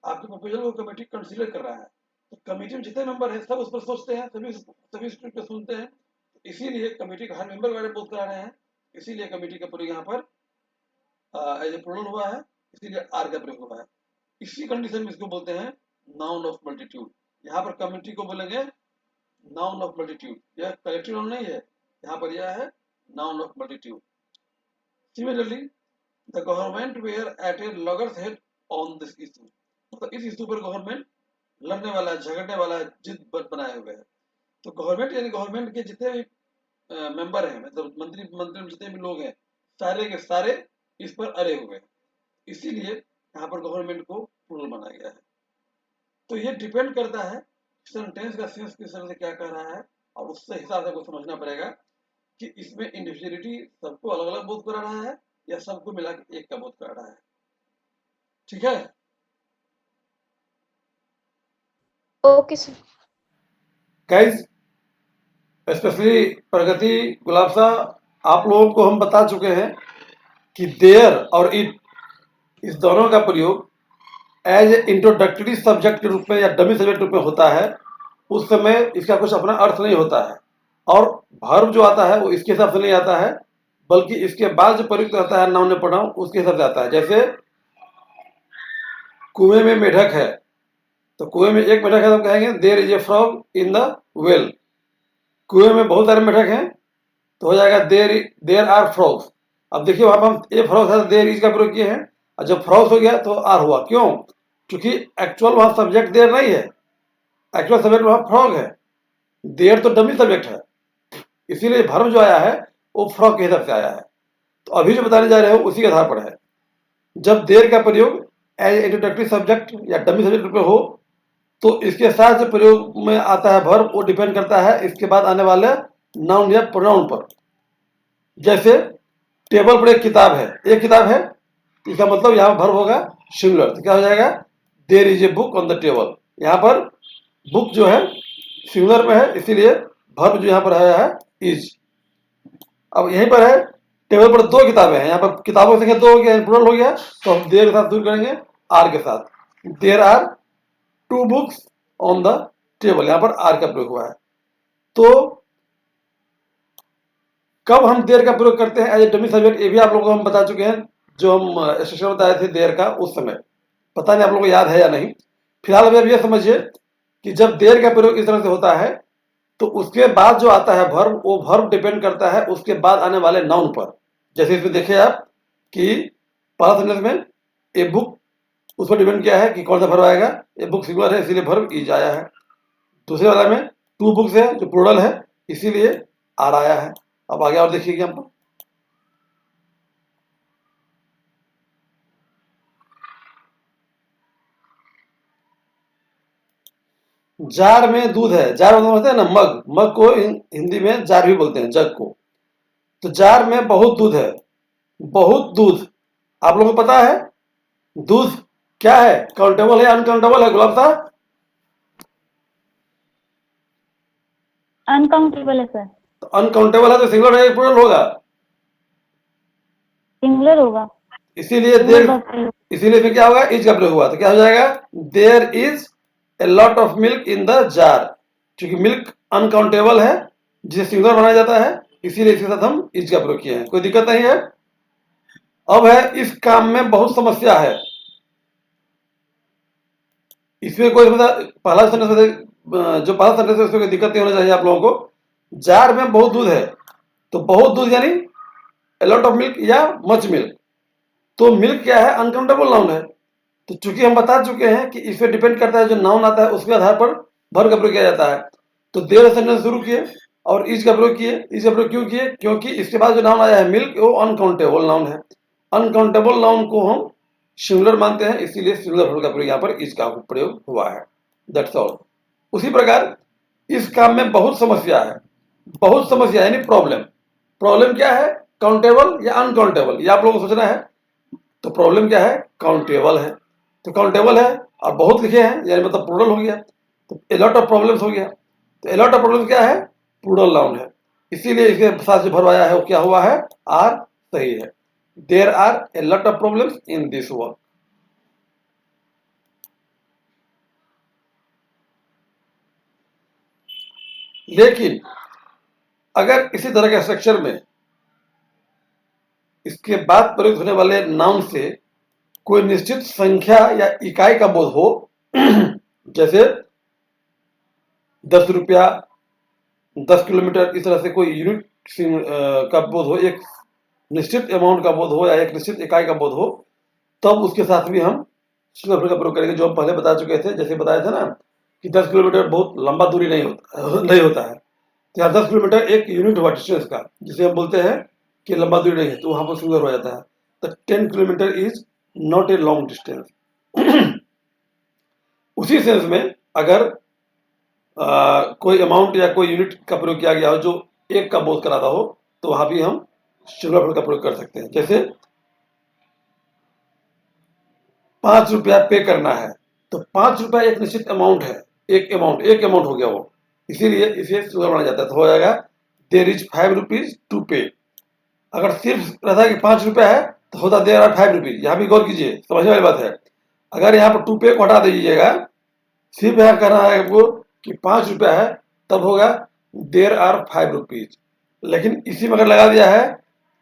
आपके प्रपोजल को कमेटी कंसीडर कर रहा है, तो कमेटी में जितने मेंबर हैं सब उस पर सोचते हैं, सभी इस पे सुनते हैं, तो इसीलिए कमेटी का हर मेंबर के बारे में बोध करा रहे हैं, इसीलिए कमेटी का प्रयोग यहाँ पर एज ए प्लूरल हुआ है, इसीलिए आर का प्रयोग हुआ है। इसी कंडीशन में इसको बोलते हैं नाउन ऑफ मल्टीट्यूड। यहाँ पर कमेटी को बोलेंगे नाउन ऑफ मल्टीट्यूड, यह कलेक्टिव नाउन नहीं है, यहाँ पर यह है noun of multitude. Similarly the government were at a loggerheads on this issue, मतलब इस इशू पर गवर्नमेंट लड़ने वाला, झगड़ने वाला, जिद बनाए हुए है, तो गवर्नमेंट यानी गवर्नमेंट के जितने भी मेंबर हैं, मतलब मंत्री जितने भी लोग हैं, सारे के सारे इस पर अड़े हुए हैं, इसीलिए यहाँ पर गवर्नमेंट को प्लूरल बनाया गया है। तो ये डिपेंड करता है सेंटेंस का सेंस किस तरह से क्या कह रहा है, और उससे हिसाब से आपको समझना पड़ेगा कि इसमें इंडिविजुअलिटी सबको अलग अलग बोध करा रहा है या सबको मिला के एक का बोध करा रहा है। ठीक है, ओके सर। गाइस, स्पेशली प्रगति, गुलाब साहब, आप लोगों को हम बता चुके हैं कि देयर और इट, इस दोनों का प्रयोग एज इंट्रोडक्टरी सब्जेक्ट के रूप में या डमी सब्जेक्ट के रूप में होता है, उस समय इसका कुछ अपना अर्थ नहीं होता है, और वर्ब जो आता है वो इसके हिसाब से नहीं आता है, बल्कि इसके बाद जो प्रयुक्त रहता है नाउन प्रोनाउन उसके हिसाब से आता है। जैसे कुएं में मेढक है, तो कुएं में एक मेढक है तो कहेंगे there is a frog in the well. कुएं में बहुत सारे मेढक हैं तो हो जाएगा देयर आर फ्रॉग्स। अब देखिए वहां पर हम ए फ्रॉग है देयर इज का प्रयोग किए हैं, और जब फ्रॉग्स हो गया तो आर हुआ, क्यों? क्योंकि एक्चुअल वहां सब्जेक्ट देयर नहीं है, एक्चुअल सब्जेक्ट वहां फ्रॉग है, देयर तो डमी सब्जेक्ट है, इसीलिए वर्ब जो आया है वो फ्रॉक के हिसाब से आया है। तो अभी जो बताने जा रहे हो उसी के आधार पर है। जब देयर का प्रयोग एज इंट्रोडक्टरी सब्जेक्ट या डमी सब्जेक्ट पे हो तो इसके साथ जो प्रयोग में आता है वर्ब वो डिपेंड करता है इसके बाद आने वाले नाउन या प्रोनाउन पर। जैसे टेबल पर एक किताब है, इसका मतलब यहाँ पर वर्ब होगा सिंगुलर, तो क्या हो जाएगा, there is a book on the table. यहाँ पर बुक जो है सिंगुलर में है, इसीलिए वर्ब जो यहाँ पर आया है इज। अब यहीं पर है टेबल पर 2 किताबें हैं, यहाँ पर किताबों की संख्या 2 हो गया, प्लुरल हो गया, तो हम देयर के साथ दूर करेंगे आर के साथ। There are 2 books on the table, यहाँ पर आर का प्रयोग हुआ है। तो कब हम देयर का प्रयोग करते हैं एज ए डमी सब्जेक्ट, ये भी आप लोगों को हम बता चुके हैं, जो हम स्ट्रक्चर बताए थे देयर का उस समय। पता नहीं आप लोगों को याद है या नहीं। फिलहाल अभी ये समझिए कि जब देयर का प्रयोग इस तरह से होता है तो उसके बाद जो आता है वर्ब, वो वर्ब डिपेंड करता है उसके बाद आने वाले नाउन पर। जैसे इसमें देखिए आप कि पहला सेंटेंस में ए बुक, उस पर डिपेंड किया है कि कौन सा वर्ब आएगा, ए बुक सिंगुलर है इसीलिए वर्ब इज आया है। दूसरे वाला में 2 बुक्स है जो प्लुरल है इसीलिए आर आया है। अब आगे और देखिए यहाँ पर जार में दूध है, जार मतलब होता है ना मग, मग को हिंदी में जार भी बोलते हैं, जग को। तो जार में बहुत दूध है, बहुत दूध, आप लोगों को पता है दूध क्या है, काउंटेबल है अनकाउंटेबल है गुलाब साहब? अनकाउंटेबल है सर। तो अनकाउंटेबल है तो सिंगुलर है प्लुरल होगा, सिंगुलर होगा। इसीलिए देयर, इसीलिए इसमें क्या होगा, इज का प्रयोग हुआ, तो क्या हो जाएगा, there is a lot of milk in the jar. क्योंकि मिल्क अनकाउंटेबल है जिसे सिंगुलर बनाया जाता है, इसीलिए इसके साथ हम इज का प्रयोग किए हैं, कोई दिक्कत नहीं है। अब है इस काम में बहुत समस्या है, इसमें कोई पहला सेंटेंस जो पहला सेंटेंस है उसमें कोई दिक्कत नहीं होना चाहिए आप लोगों को। जार में बहुत दूध है, तो बहुत दूध यानी ए लॉट ऑफ मिल्क या मच मिल्क। तो मिल्क क्या है, अनकाउंटेबल नाउन है। तो चूंकि हम बता चुके हैं कि इस पे डिपेंड करता है जो नाउन आता है उसके आधार पर वर्ब का प्रयोग किया जाता है। तो देयर सेंटेंस शुरू किए और इज का प्रयोग किए। इज का प्रयोग क्यों किए, क्योंकि इसके बाद जो नाउन आया है मिल्क वो अनकाउंटेबल नाउन है, अनकाउंटेबल नाउन को हम सिंगुलर मानते हैं, इसीलिए सिंगुलर वर्ब का प्रयोग यहाँ पर इज का प्रयोग हुआ है, दैट्स ऑल। उसी प्रकार इस काम में बहुत समस्या है, बहुत समस्या यानी प्रॉब्लम। प्रॉब्लम क्या है, काउंटेबल या अनकाउंटेबल, ये आप लोगों को सोचना है। तो प्रॉब्लम क्या है, काउंटेबल है, तो काउंटेबल है और बहुत लिखे हैं यानी मतलब प्लुरल हो गया, तो ए लॉट ऑफ प्रॉब्लम्स हो गया। तो ए लॉट ऑफ प्रॉब्लम्स क्या है, प्लुरल नाउन है, इसीलिए इसके साथ जो वर्ब आया है वो क्या हुआ है, आर सही है। There are a lot of problems in this work. लेकिन अगर इसी तरह के स्ट्रक्चर में इसके बाद प्रयुक्त होने वाले नाउन से कोई निश्चित संख्या या इकाई का बोध हो जैसे 10 रुपया, 10 किलोमीटर, इस तरह से कोई यूनिट का बोध हो, एक निश्चित अमाउंट का बोध हो या एक निश्चित इकाई का बोध हो, तब उसके साथ भी हम सिंगुलर का प्रयोग करेंगे, जो हम पहले बता चुके थे। जैसे बताया था ना कि 10 किलोमीटर बहुत लंबा दूरी नहीं होता है, तो यहाँ 10 किलोमीटर एक यूनिट हुआ डिस्टेंस का, जिसे हम बोलते हैं कि लंबा दूरी नहीं है, तो वहां पर सिंगुलर हो जाता है। तो 10 kilometre is not A long distance. उसी सेंस में अगर कोई अमाउंट या कोई यूनिट का प्रयोग किया गया हो जो एक का बोध कराता हो, तो वहां भी हम सिंगुलर का प्रयोग कर सकते हैं। जैसे 5 रुपया पे करना है, तो 5 रुपया एक निश्चित अमाउंट है, एक अमाउंट हो गया वो, इसीलिए इसे सिंगुलर माना जाता है। तो हो जाएगा देयर इज 5 रुपीज टू पे। अगर सिर्फ रहता कि 5 रुपया है तो होता देयर आर 5 रुपीज। यहाँ भी गौर कीजिए, समझने वाली बात है। अगर यहाँ पर टू पे को हटा दीजिएगा, सिर्फ यहाँ कहना है आपको कि 5 रुपया है, तब होगा देयर आर 5 रुपीज। लेकिन इसी में अगर लगा दिया है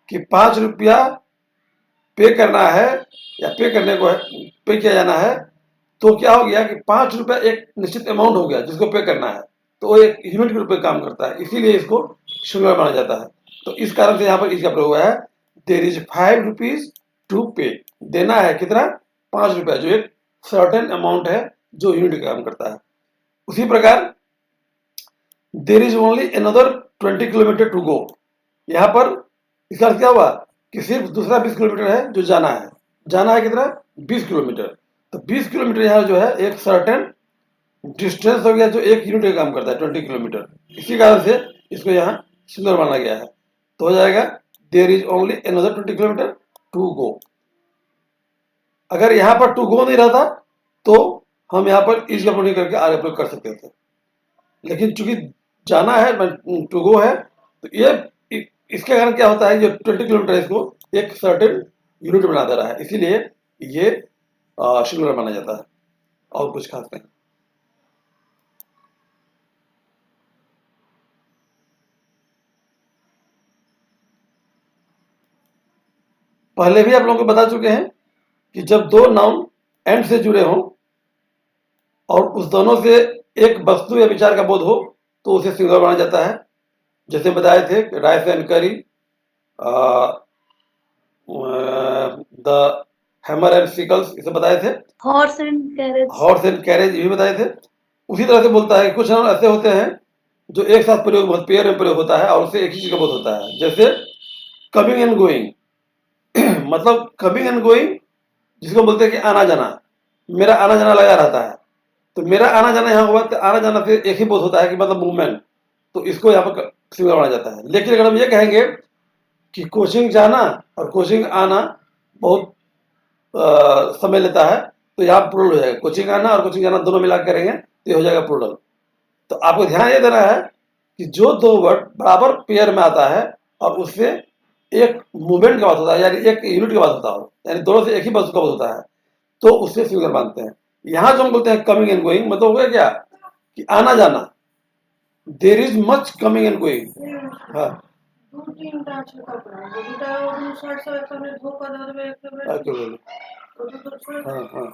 कि 5 रुपया पे करना है या पे करने को है, पे किया जाना है, तो क्या हो गया कि 5 रुपया एक निश्चित अमाउंट हो गया जिसको पे करना है, तो वो एक यूनिट के रूप में काम करता है, इसीलिए इसको सिंगुलर माना जाता है। तो इस कारण से यहाँ पर इसका प्रयोग हुआ है देयर इज 5 रुपीज टू पे। देना है कितना, 5 रुपया, जो एक सर्टेन अमाउंट है जो यूनिट का काम करता है। उसी प्रकार there is only another 20 kilometre to go. यहाँ पर इसका अर्थ क्या हुआ कि सिर्फ दूसरा 20 किलोमीटर है जो जाना है। जाना है कितना? 20 किलोमीटर। तो 20 किलोमीटर यहाँ जो है एक सर्टेन डिस्टेंस हो गया जो एक यूनिट का काम करता है, 20 किलोमीटर। इसी कारण से इसको यहाँ सिंगुलर माना गया है। तो हो जाएगा there is only another 20 kilometre to go. अगर यहाँ पर टू गो नहीं रहता तो हम यहाँ पर इज का प्रयोग करके आर प्रयोग कर सकते थे, लेकिन चूंकि जाना है, टू गो है, तो ये इसके कारण क्या होता है, जो 20 किलोमीटर इसको एक सर्टेन यूनिट बना दे रहा है, इसीलिए ये सिंगुलर माना जाता है, और कुछ खास नहीं। पहले भी आप लोगों को बता चुके हैं कि जब दो नाउन एंड से जुड़े हों और उस दोनों से एक वस्तु या विचार का बोध हो तो उसे सिंगुलर माना जाता है। जैसे बताए थे राइस एंड करी, द हैमर एंड सिकल्स, इसे बताए थे। Horse and carriage, horse and carriage ये भी बताए थे। उसी तरह से बोलता है कुछ नाउन ऐसे होते हैं जो एक साथ प्रयोग, पेयर में प्रयोग होता है और उससे एक ही चीज का बोध होता है। जैसे कमिंग एंड गोइंग मतलब कमिंग एंड गोइंग जिसको बोलते हैं कि आना जाना, मेरा आना जाना लगा रहता है, तो मेरा आना जाना यहाँ हुआ तो आना जाना से एक ही बोध होता है कि मतलब मूवमेंट, तो इसको यहाँ पर सिंगुलर माना जाता है। लेकिन अगर हम ये कहेंगे कि कोचिंग जाना और कोचिंग आना बहुत समय लेता है तो यहाँ प्लूरल हो जाएगा। कोचिंग आना और कोचिंग जाना दोनों मिला करेंगे तो ये हो जाएगा प्लूरल। तो आपको ध्यान ये देना है कि जो दो वर्ड बराबर पेयर में आता है और उससे एक मूवमेंट का बात होता है, यानी एक यूनिट का बात होता हो, यानी दोनों से एक ही वस्तु का बात होता है, तो उससे सिंगुलर मानते हैं। यहाँ जो हम बोलते हैं कमिंग एंड गोइंग मतलब हो गया क्या कि आना जाना, there is much coming and going. हाँ हाँ हाँ,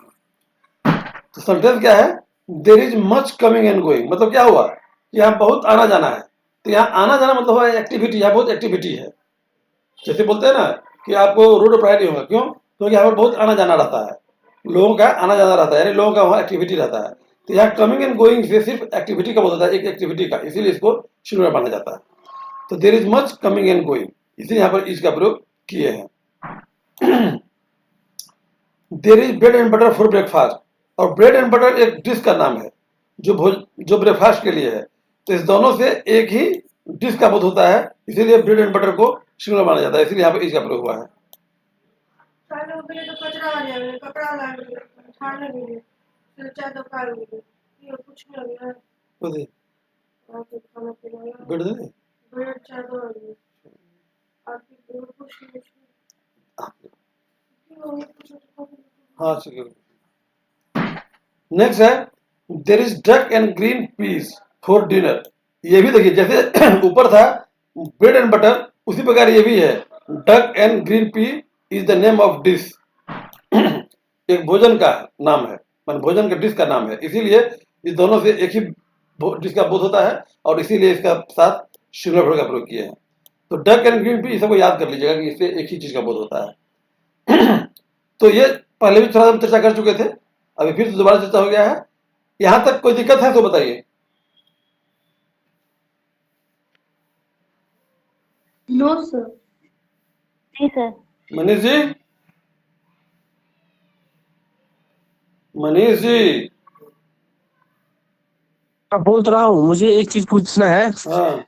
तो सेंटेंस क्या है, there is much coming and going मतलब क्या हुआ कि यहाँ बहुत आना जाना है। तो यहाँ आना जाना मतलब हुआ एक्टिविटी, यहाँ बहुत एक्टिविटी है। जैसे बोलते हैं ना कि आपको रोड पर नहीं होगा, क्यों? क्योंकि यहाँ पर बहुत आना जाना रहता है, लोगों का आना जाना रहता है, यानी लोगों का वहाँ एक्टिविटी रहता है। तो यहाँ कमिंग एंड गोइंग से सिर्फ एक्टिविटी का बोलता है, एक एक्टिविटी का, इसीलिए इसको सिंगुलर माना जाता है। तो there is much coming and going, इसलिए यहाँ पर इज का प्रयोग किए हैं। There is bread and butter for breakfast, और ब्रेड एंड बटर एक डिश का नाम है जो ब्रेकफास्ट के लिए है। तो इस दोनों से एक ही डिश का बोध होता है, इसीलिए ब्रेड एंड बटर को सिंगुलर माना जाता है, इसलिए यहाँ पर इज का प्रयोग हुआ है। ब्रेड दे दे? हाँ ठीक है। नेक्स्ट है there is duck and green peas for dinner. ये भी देखिए जैसे ऊपर था ब्रेड एंड बटर, उसी प्रकार ये भी है, duck and green pea is the name of dish. एक भोजन का नाम है, मान भोजन का डिश का नाम है, इसीलिए इस दोनों से एक ही डिश का बोध होता है और इसीलिए इसका साथ सिंगुलर वर्ड का प्रयोग किए हैं। तो डक एंड ग्रीन पी सबको याद कर लीजिएगा कि इससे एक ही चीज का बोध होता है। तो ये पहले भी थोड़ा हम चर्चा कर चुके थे, अभी फिर दोबारा चर्चा हो गया है। यहां तक कोई दिक्कत है तो बताइए। नो सर, नहीं सर। मनीष जी, मनीष जी, मैं बोल रहा हूँ, मुझे एक चीज पूछना है। हाँ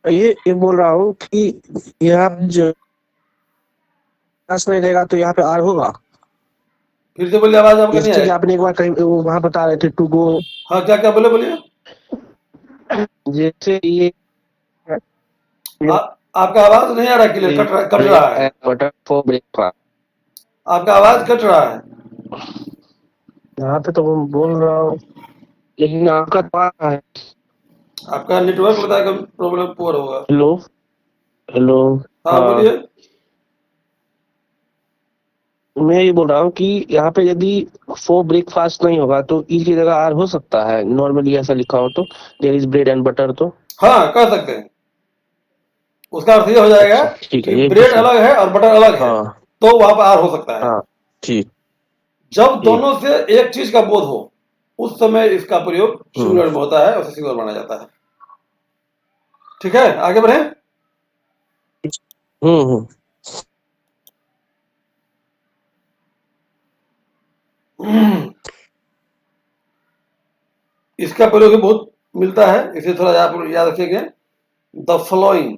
ये बोल रहा हूँ कि यहाँ जो नहीं रहेगा तो यहाँ पे आर होगा। फिर से बोलिए, आवाज आपका नहीं जैसे कि आया। आपने एक बार कहीं वहां बता रहे थे टू गो, हाँ क्या क्या बोले, बोलिए। जैसे ये आपका आवाज नहीं आ रहा, क्लियर कट रहा है, बटर फॉर ब्रेकफास्ट। आपका आवाज कट रहा है। यहाँ पे तो मैं बोल रहा हूँ, लेकिन आपका तो आ रहा है। आपका नेटवर्क लगता है प्रॉब्लम पूरा होगा। हेलो हेलो, हाँ बोलिए। मैं ये बोल रहा हूँ कि यहाँ पे यदि फॉर ब्रेकफास्ट नहीं होगा तो ई की जगह आर हो सकता है, नॉर्मली ऐसा लिखा हो तो there is bread and butter, तो हाँ कह सकते हैं। उसका अर्थ ये हो जाएगा ठीक है, कि ये ब्रेड अलग है और बटर अलग है, हाँ तो वहां पर आर हो सकता है। हाँ ठीक। जब दोनों से एक चीज का बोध हो, उस समय इसका प्रयोग सिंगुलर में होता है, उसे सिंगुलर माना जाता है। ठीक है, आगे बढ़े। हम्म। इसका प्रयोग भी बहुत मिलता है, इसे थोड़ा आप याद रखेंगे। द फ्लोइंग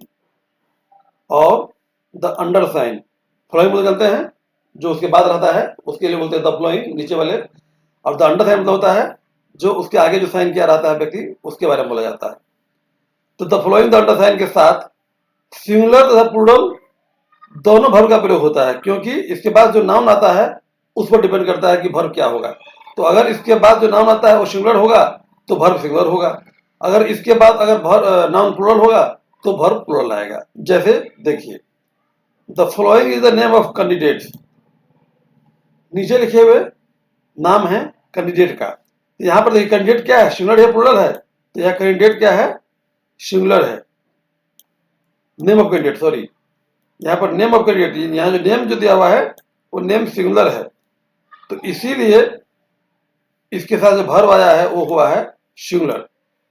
और द अंडरसाइन। फ्लोइंग मतलब जानते हैं जो उसके बाद रहता है उसके लिए बोलते हैं द फ्लोइंग, नीचे वाले। और द अंडरसाइन मतलब होता है जो उसके आगे जो साइन किया रहता है व्यक्ति, उसके बारे में बोला जाता है। तो द फ्लोइंग द अंडरसाइन के साथ सिंगुलर तथा प्लूरल दोनों वर्ब का प्रयोग होता है, क्योंकि इसके बाद जो नाउन आता है उस पर डिपेंड करता है कि वर्ब क्या होगा। तो अगर इसके बाद जो नाउन आता है वो सिंगुलर होगा तो वर्ब सिंगुलर होगा, अगर इसके बाद अगर नाउन प्लूरल होगा तो वर्ब प्लूरल आएगा। जैसे देखिए, the following is the name of candidates. नीचे लिखे हुए नाम है कैंडिडेट का। यहां पर देखिए कैंडिडेट क्या है, सिंगुलर है प्लूरल है? तो यह कैंडिडेट क्या है, सिंगुलर है। नेम ऑफ कैंडिडेट, सॉरी, यहाँ पर नेम ऑफ कैंडिडेट, यहाँ जो नेम जो दिया हुआ है वो नेम सिंगुलर है, तो इसीलिए इसके साथ जो वर्ब आया है वो हुआ है सिंगुलर।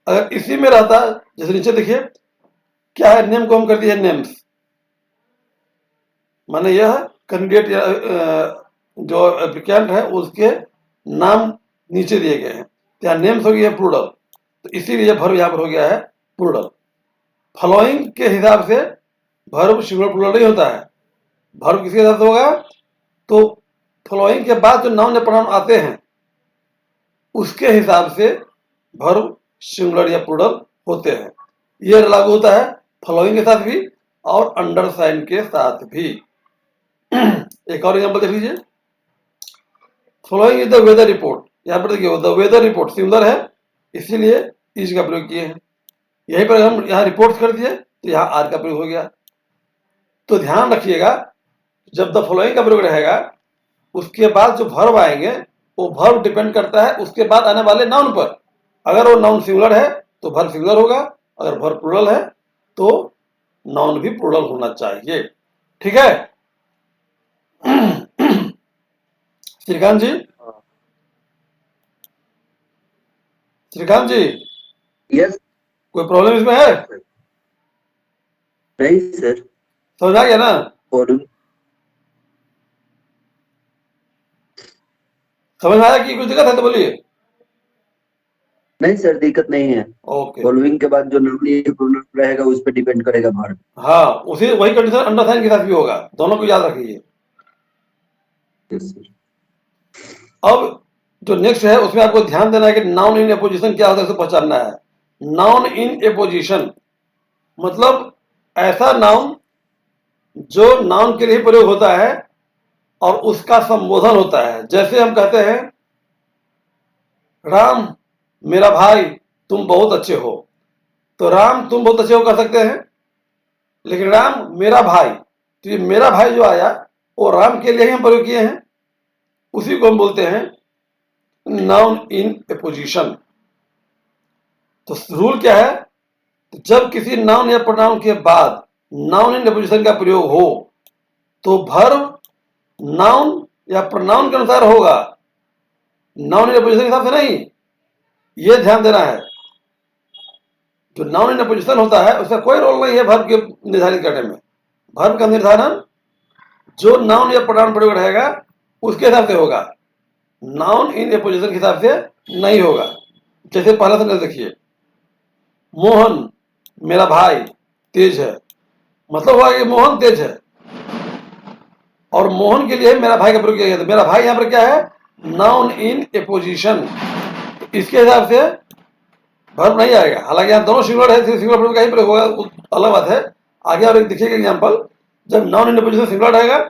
अगर इसी में रहता, जैसे नीचे देखिए क्या है, नेम को हम कर दिए नेम्स, माने यह कैंडिडेट जो एप्लीकेंट है उसके नाम नीचे दिए गए हैं, यहाँ नेम्स हो गया प्लूरल, तो इसीलिए वर्ब यहाँ पर हो गया है प्लूरल। फॉलोइंग के हिसाब से वर्ब सिंगुलर प्लूरल नहीं होता है। वर्ब किसके हिसाब से होगा, तो फॉलोइंग के बाद जो नाउन या प्रोनाउन आते हैं उसके हिसाब से वर्ब सिंगुलर या प्लूरल होते हैं। यह लागू होता है फॉलोइंग के साथ भी और अंडरसाइन के साथ भी। एक और एग्जांपल देख लीजिए, following is the weather report. यहाँ पर देखिए द वेदर रिपोर्ट सिंगुलर है, इसीलिए इज का प्रयोग किए हैं। यहीं पर हम यहाँ रिपोर्ट कर दिए तो यहाँ आर का प्रयोग हो गया। तो ध्यान रखिएगा, जब द फॉलोइंग का प्रयोग रहेगा उसके बाद जो वर्ब आएंगे वो वर्ब डिपेंड करता है उसके बाद आने वाले नाउन पर। अगर वो नाउन सिंगुलर है तो वर्ब सिंगुलर होगा, अगर वर्ब प्लूरल है तो नाउन भी प्लूरल होना चाहिए। ठीक है श्रीकांत जी, श्रीकांत जी, यस कोई प्रॉब्लम इसमें है? नहीं सर, समझ आ गया ना? और समझ में आया कि कुछ दिक्कत है तो बोलिए। नहीं सर, दिक्कत नहीं है। ओके, फॉलोइंग के बाद जो नाउन रहेगा उस पर डिपेंड करेगा वर्ब। हाँ, उसी वही कंडीशन अंडरसाइन के साथ भी होगा, दोनों को याद रखिए। Yes sir. अब जो नेक्स्ट है उसमें आपको ध्यान देना है कि नाउन इन एपोजिशन क्या होता है, उसे पहचानना है। नाउन इन एपोजिशन मतलब ऐसा नाउन जो नाउन के लिए प्रयोग होता है और उसका संबोधन होता है। जैसे हम कहते हैं राम मेरा भाई तुम बहुत अच्छे हो, तो राम तुम बहुत अच्छे हो कर सकते हैं, लेकिन राम मेरा भाई, तो ये मेरा भाई जो आया वो राम के लिए ही हम प्रयोग किए हैं, उसी को हम बोलते हैं नाउन इन एपोजिशन। तो रूल क्या है, तो जब किसी नाउन या प्रोनाउन के बाद नाउन इन एपोजिशन का प्रयोग हो तो वर्ब नाउन या प्रोनाउन के अनुसार होगा, नाउन इन एपोजिशन के हिसाब से नहीं। यह ध्यान देना है, जो नाउन इन एपोजिशन होता है उसका कोई रोल नहीं है वर्ब के निर्धारित करने में। वर्ब का निर्धारण जो नाउन या प्रोनाउन प्रयोग रहेगा उसके हिसाब से होगा, नाउन इन एपोजिशन के हिसाब से नहीं होगा। जैसे पहला सेंटेंस देखिए, मोहन मेरा भाई तेज है, मतलब हुआ कि मोहन तेज है और मोहन के लिए मेरा भाई का प्रयोग किया गया। तो मेरा भाई यहाँ पर क्या है, नाउन इन एपोजिशन, इसके हिसाब से वर्ब नहीं आएगा। हालांकि यहाँ दोनों सिंगुलर है, सिंगुलर प्रयोग का ही प्रयोग होगा, अलग बात है। आगे और एक देखिएगा एग्जाम्पल, जब नाउन इन एपोजिशन सिंगुलर रहेगा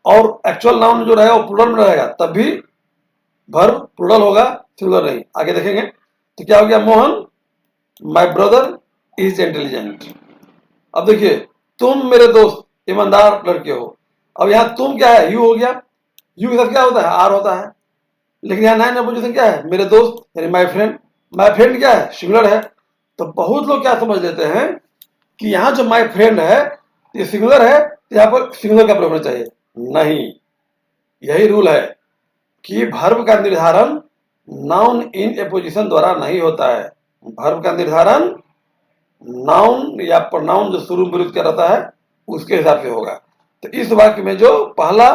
और एक्चुअल नाउन जो रहेगा वो प्लूरल में रहेगा तब भी वर्ब प्लूरल होगा, सिंगुलर नहीं। आगे देखेंगे तो क्या हो गया, Mohan my brother is intelligent. अब देखिए, तुम मेरे दोस्त ईमानदार लड़के हो। अब यहाँ तुम क्या है, यू हो गया, यू के साथ क्या होता है, आर होता है। लेकिन यहाँ नाउन इन एपोजिशन क्या है, मेरे दोस्त यानी माय फ्रेंड। माय फ्रेंड क्या है, सिंगुलर है। तो बहुत लोग क्या समझ लेते हैं कि यहाँ जो माय फ्रेंड है ये सिंगुलर है, तो यहाँ पर सिंगुलर का प्रयोग होना चाहिए। नहीं, यही रूल है कि वर्ब का निर्धारण नाउन इन ए पोजीशन द्वारा नहीं होता है। वर्ब का निर्धारण नाउन या प्रोनाउन जो शुरू में प्रयुक्त किया रहता है उसके हिसाब से होगा। तो इस वाक्य में जो पहला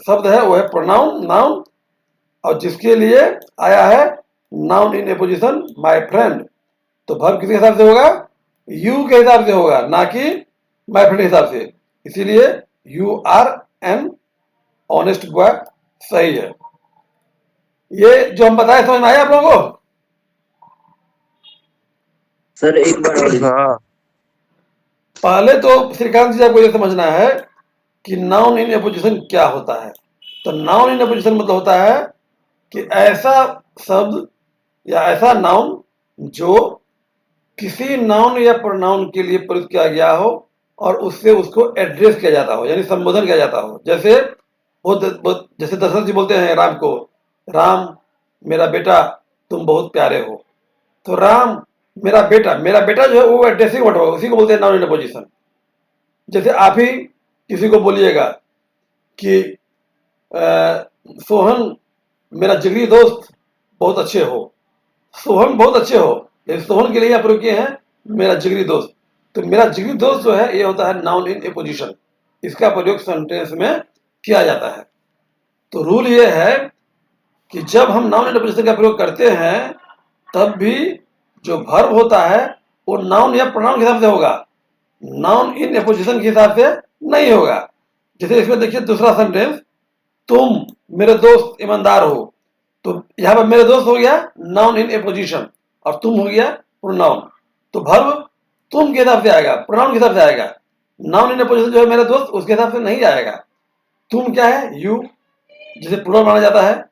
शब्द है वो है प्रोनाउन नाउन, और जिसके लिए आया है noun in A position my friend, तो वर्ब किसके हिसाब से होगा? यू के हिसाब से होगा, ना कि माय फ्रेंड के हिसाब से। इसीलिए you are an honest boy सही है। ये जो हम बताए समझ में आया आप लोगों को? सर एक बार और हाँ पहले तो श्रीकांत जी आपको ये समझना है कि नाउन इन ए पोजीशन क्या होता है। तो नाउन इन ए पोजीशन मतलब होता है कि ऐसा शब्द या ऐसा नाउन जो किसी नाउन या प्रोनाउन के लिए प्रयुक्त किया गया हो और उससे उसको एड्रेस किया जाता हो, यानी संबोधन किया जाता हो। जैसे जैसे दशरथ जी बोलते हैं राम को, राम मेरा बेटा तुम बहुत प्यारे हो। तो राम मेरा बेटा जो है वो एड्रेसिंग वर्ड होगा, उसी को बोलते हैं नाउन इन ए पोजीशन। जैसे आप ही किसी को बोलिएगा कि सोहन मेरा जिगरी दोस्त बहुत अच्छे हो, सोहन बहुत अच्छे हो, लेकिन सोहन के लिए आप प्रयोग किए हैं मेरा जिगरी दोस्त। तो मेरा जिगरी दोस्त जो है ये होता है नाउन इन ए पोजीशन, इसका प्रयोग सेंटेंस में किया जाता है। तो रूल ये है कि जब हम नाउन इन ए पोजीशन का प्रयोग करते हैं तब भी जो वर्ब होता है वो नाउन या प्रोनाउन के हिसाब से होगा, नाउन इन ए पोजीशन के हिसाब से नहीं होगा। जैसे इसमें देखिए दूसरा सेंटेंस, तुम मेरे दोस्त ईमानदार हो, तो यहाँ पर मेरे दोस्त हो गया नाउन इन ए पोजीशन और तुम हो गया प्रोनाउन। तो वर्ब तुम के हिसाब से आएगा, प्रोनाउन के हिसाब से आएगा। नाउन इन ए पोजीशन जो है मेरे दोस्त उसके हिसाब से नहीं आएगा। तुम क्या है? यू, जिसे प्लूरल माना जाता है,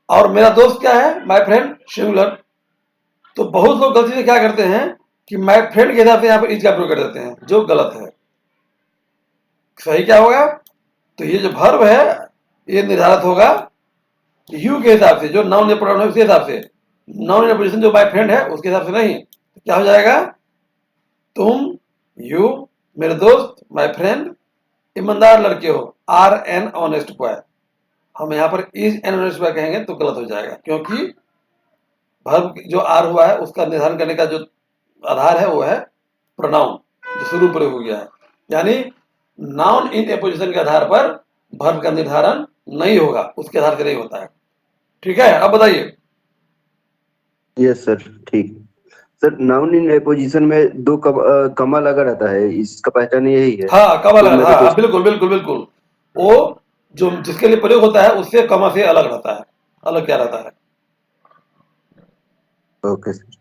और मेरा दोस्त क्या है? My friend, singular. तो बहुत लोग गलती से क्या करते हैं कि माय फ्रेंड के हिसाब से यहाँ पर इज का प्रयोग कर देते हैं, जो गलत है। सही क्या होगा? तो ये जो वर्ब है ये निर्धारित होगा यू के हिसाब से, जो नाउन या प्रोनाउन है उसके हिसाब से। नाउन इन पोजीशन जो माय फ्रेंड है उसके हिसाब से नहीं। तो क्या हो जाएगा? तुम, यू, मेरे दोस्त, माय फ्रेंड, ईमानदार लड़के हो, आर एन ऑनेस्ट बॉय। हम यहाँ पर इज एन ऑनेस्ट बॉय कहेंगे तो गलत हो जाएगा, क्योंकि वर्ब जो आर हुआ है उसका निर्धारण करने का जो आधार है वो है प्रोनाउन, जो शुरू प्रयोग हो गया है। यानी नाउन इन ए पोजीशन के आधार पर वर्ब का निर्धारण नहीं होगा, उसके आधार से नहीं होता है। ठीक है, अब बताइए। यस सर, ठीक। Sir noun in A position में दो कमा लगा रहता है, इसका पहचान यही है? हाँ, कमा तो लगा, मेरे हाँ, दोस्त- बिल्कुल बिल्कुल बिल्कुल। वो जो जिसके लिए प्रयोग होता है उससे कमा से अलग रहता है, अलग क्या रहता है। ओके सर,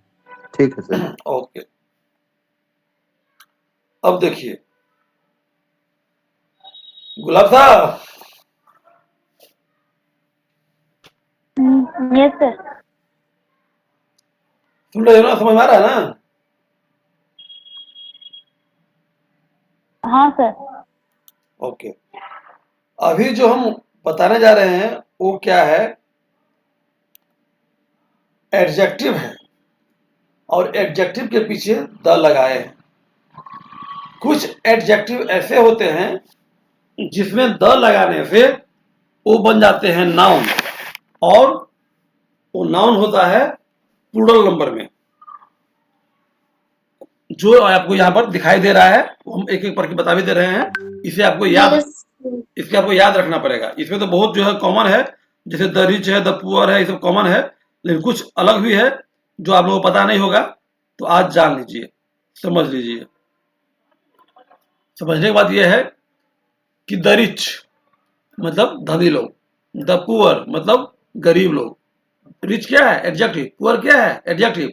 ठीक है सर। ओके, अब देखिए गुलाब साहब, यस सर। सुन रहे हो ना? समझ में आ रहा है ना? हाँ सर। ओके, अभी जो हम बताने जा रहे हैं वो क्या है? एडजेक्टिव है, और एडजेक्टिव के पीछे द लगाए हैं। कुछ एडजेक्टिव ऐसे होते हैं जिसमें द लगाने से वो बन जाते हैं नाउन, और वो नाउन होता है प्लूरल नंबर में। जो आपको यहाँ पर दिखाई दे रहा है हम एक एक करके बता भी दे रहे हैं, इसे आपको इसके आपको याद रखना पड़ेगा। इसमें तो बहुत जो है कॉमन है, जैसे द रिच है, द पुअर है, ये सब कॉमन है, लेकिन कुछ अलग भी है जो आप लोगों को पता नहीं होगा। तो आज जान लीजिए, समझ लीजिए। समझने की बात यह है कि द रिच मतलब धनी लोग, द पुअर मतलब गरीब लोग। रिच क्या है? एडजेक्टिव। पुअर क्या है? एडजेक्टिव।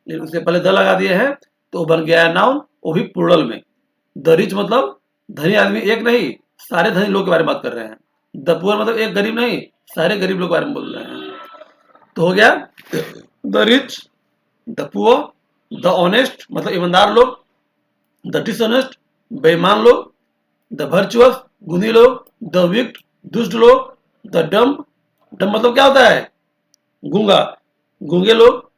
लेकिन उससे पहले द लगा दिए हैं तो बन गया है नाउन, वो भी प्लूरल में। द रिच मतलब धनी आदमी एक नहीं, सारे धनी लोग के बारे में बात कर रहे हैं। द पुअर मतलब एक गरीब नहीं, सारे गरीब लोग के बारे में बोल रहे हैं। तो हो गया the rich, the poor, the honest मतलब ईमानदार लोग, द डिसऑनेस्ट बेईमान लोग, द वर्चुअस गुणी लोग, द विक्ट दुष्ट लोग, द डम्ब डम्ब मतलब क्या होता है? गूंगा, गूंगे लोग,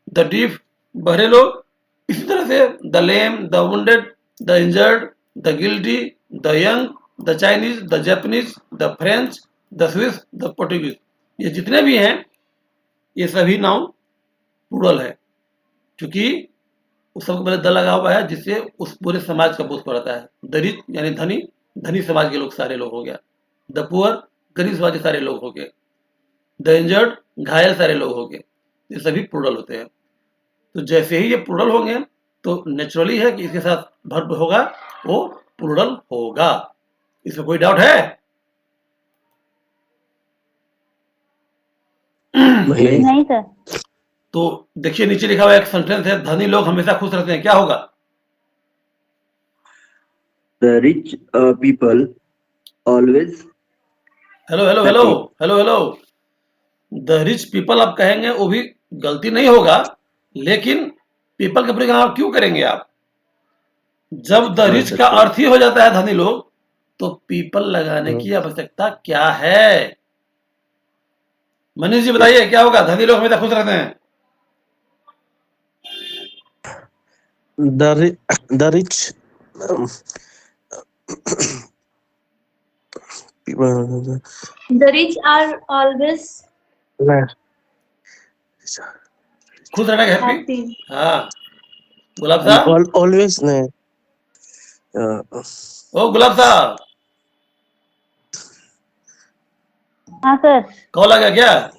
द डीफ बहरे लोग। इसी तरह से the lame, the wounded, the injured, the guilty, the young, the Chinese, the Japanese, the French, the Swiss, the Portuguese. ये जितने भी हैं ये सभी नाउन प्लूरल है, क्योंकि उस सबको पहले द लगा हुआ है जिससे उस पूरे समाज का बोध पड़ता है। द रिच यानी धनी, धनी समाज के लोग सारे लोग हो गया। द पुअर गरीब समाज के सारे लोग हो गए। द इंजर्ड घायल सारे लोग हो गए। ये सभी प्लूरल होते हैं। तो जैसे ही ये प्लूरल होंगे तो नेचुरली है कि इसके साथ वर्ब होगा वो प्लूरल होगा। इसमें कोई डाउट है? नहीं नहीं सर। तो देखिए नीचे लिखा हुआ एक सेंटेंस है, धनी लोग हमेशा खुश रहते हैं, क्या होगा? The rich people always hello hello hello hello hello, the rich people आप कहेंगे वो भी गलती नहीं होगा, लेकिन पीपल के प्रयोग आप क्यों करेंगे? आप जब द रिच का अर्थ ही हो जाता है धनी लोग, तो पीपल लगाने की आवश्यकता क्या है? मनीष जी बताइए क्या होगा? धनी लोग हमेशा खुश रहते हैं। The rich people The rich are always खुश रहना हैप्पी। happy. हाँ गुलाब साहब, always नहीं ओ गुलाब साहब, हाँ सर। कॉल आ गया क्या?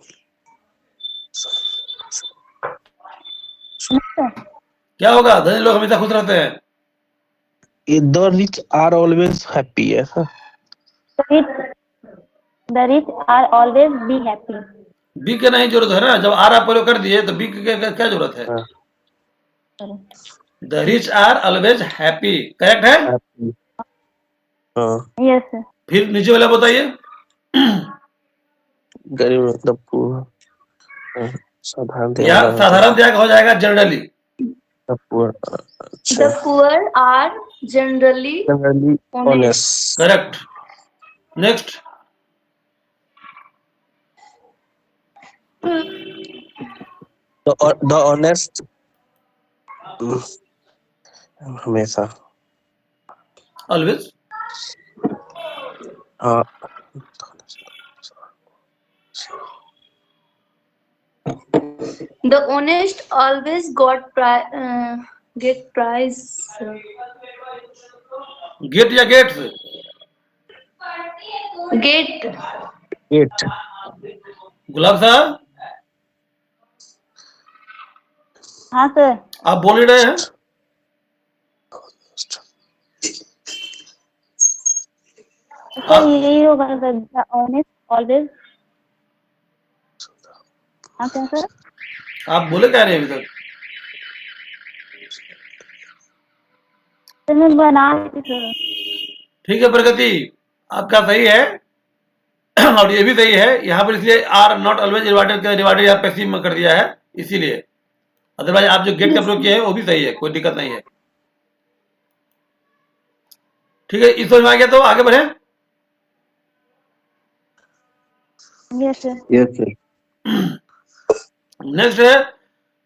क्या होगा? धनी लोग हमेशा खुश रहते हैं। The rich are always happy है sir. The rich are always be happy. Be के नहीं जरूरत है ना, जब आर आप प्रयोग कर दिए तो बी के क्या जरूरत है? The rich are always happy, correct है? Happy हाँ Yes sir. फिर नीचे वाला बताइए। गरीब मतलब पूरा साधारण या साधारण त्याग हो जाएगा जनरली। पूरा The poor are generally honest। Correct. Next, The honest हमेशा ऑलवेज। हाँ The honest always get prize. Get या gets? Get. Eight Gulab Sahab हाँ सर। आप बोल ही रहे हैं। सर यही होगा सर। The honest always। हाँ क्या सर? आप बोले क्या नहीं अभी तक? सर मैं बना रही थी सर। ठीक है प्रगति, आपका सही है और ये भी सही है। यहाँ पर इसलिए आर नॉट ऑलवेज डिवाइडेड यहाँ पैसिव में कर दिया है, इसीलिए। अदरवाइज आप जो गेट का प्रयोग किया है वो भी सही है, कोई दिक्कत नहीं है। ठीक है, इस समझ में आ गया तो आगे बढ़े। Yes sir. Yes sir. Next है,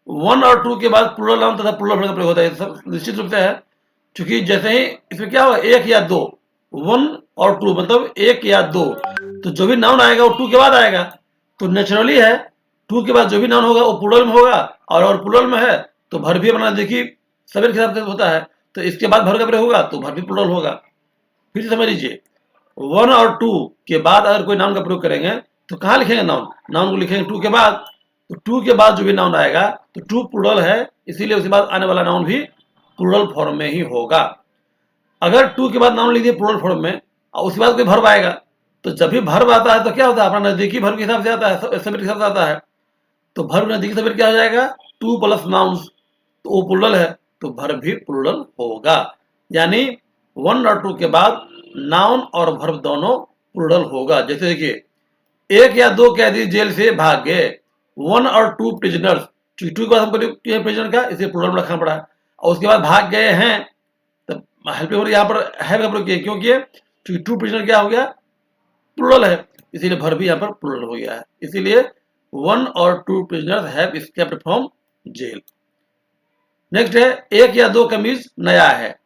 वन और टू के बाद प्लूरल नाउन तथा प्लूरल वर्ब का प्रयोग होता है। सब निश्चित रूप से है, क्योंकि जैसे ही इसमें क्या होगा, एक या दो, वन और टू मतलब एक या दो, तो जो भी नाउन आएगा वो टू के बाद आएगा। तो नेचुरली है टू के बाद जो भी नाउन होगा वो प्लूरल में होगा, और प्लूरल में है तो भर भी अपना देखिए सवेर के हिसाब से होता है, तो इसके बाद भर का प्रयोग होगा तो भर भी प्लूरल होगा। फिर से समझ लीजिए, वन और टू के बाद अगर कोई नाउन का प्रयोग करेंगे तो कहाँ लिखेंगे नाउन? नाउन को लिखेंगे टू के बाद, तो टू के बाद जो भी नाउन आएगा तो टू प्लूरल है, इसीलिए उसके बाद आने वाला नाउन भी प्लूरल फॉर्म में ही होगा। अगर टू के बाद नाउन लिख दिए प्लूरल फॉर्म में और उसके बाद कोई भर्ब आएगा, तो जब भी भर्ब आता है तो क्या होता है, अपना नजदीकी भर्ब के हिसाब से आता है, सब्जेक्ट के हिसाब से आता है। तो भर्ब नजदीकी सब्जेक्ट क्या हो जाएगा? टू प्लस नाउन्स, तो वो प्लूरल है तो भर्ब भी प्लूरल होगा। यानी वन और टू के बाद नाउन और भर्ब दोनों प्लूरल होगा। जैसे देखिए, एक या दो कैदी जेल से भाग गए, वन और टू प्रिजनर्स, टू के बाद हमको प्रिजनर का इसे प्लूरल में रखना पड़ा, और उसके बाद भाग गए हैं, तब हेल्पिंग यहाँ पर है का प्रयोग किया, क्यों किए? क्योंकि टू प्रिजनर क्या हो गया? प्लूरल है, इसीलिए भर्ब भी यहाँ पर प्लूरल हो गया है। इसीलिए वन और two prisoners have escaped from jail. Next है, एक या दो कमीज नया है,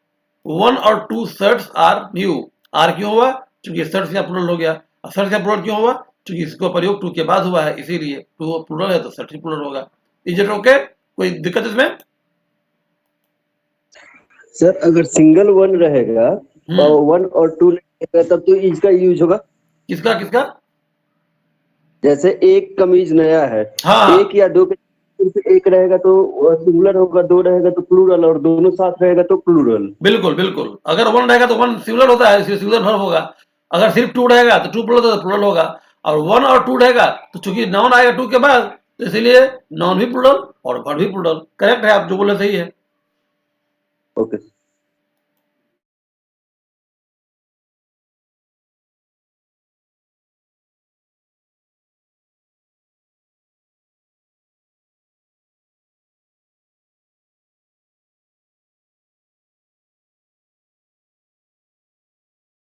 वन और two shirts are new. Are क्यों हुआ? क्योंकि शर्ट्स का प्लूरल हो गया। शर्ट्स का प्लूरल क्यों हुआ? क्योंकि इसका प्रयोग टू के बाद हुआ है, इसीलिए टू प्लूरल है तो सठी प्लूरल होगा। Is it okay? कोई दिक्कत इसमें? सर अगर सिंगल वन रहेगा और वन और टू रहेगा तब तो इज का यूज होगा। किसका किसका? जैसे एक कमीज नया है, हाँ। एक या दो के सिर्फ एक रहेगा तो सिंगुलर होगा, दो रहेगा तो प्लूरल, और दोनों साथ रहेगा तो प्लूरल। बिल्कुल बिल्कुल, अगर वन रहेगा तो वन सिंगुलर होता है, इसलिए सिंगुलर वर्ब होगा। अगर सिर्फ टू रहेगा तो टू प्लूरल होता है, प्लूरल होगा। और वन और टू रहेगा तो चूंकि नाउन आएगा टू के बाद, तो इसीलिए नाउन भी प्लूरल और वर्ब भी प्लूरल। करेक्ट है, आप जो बोले सही है। ओके।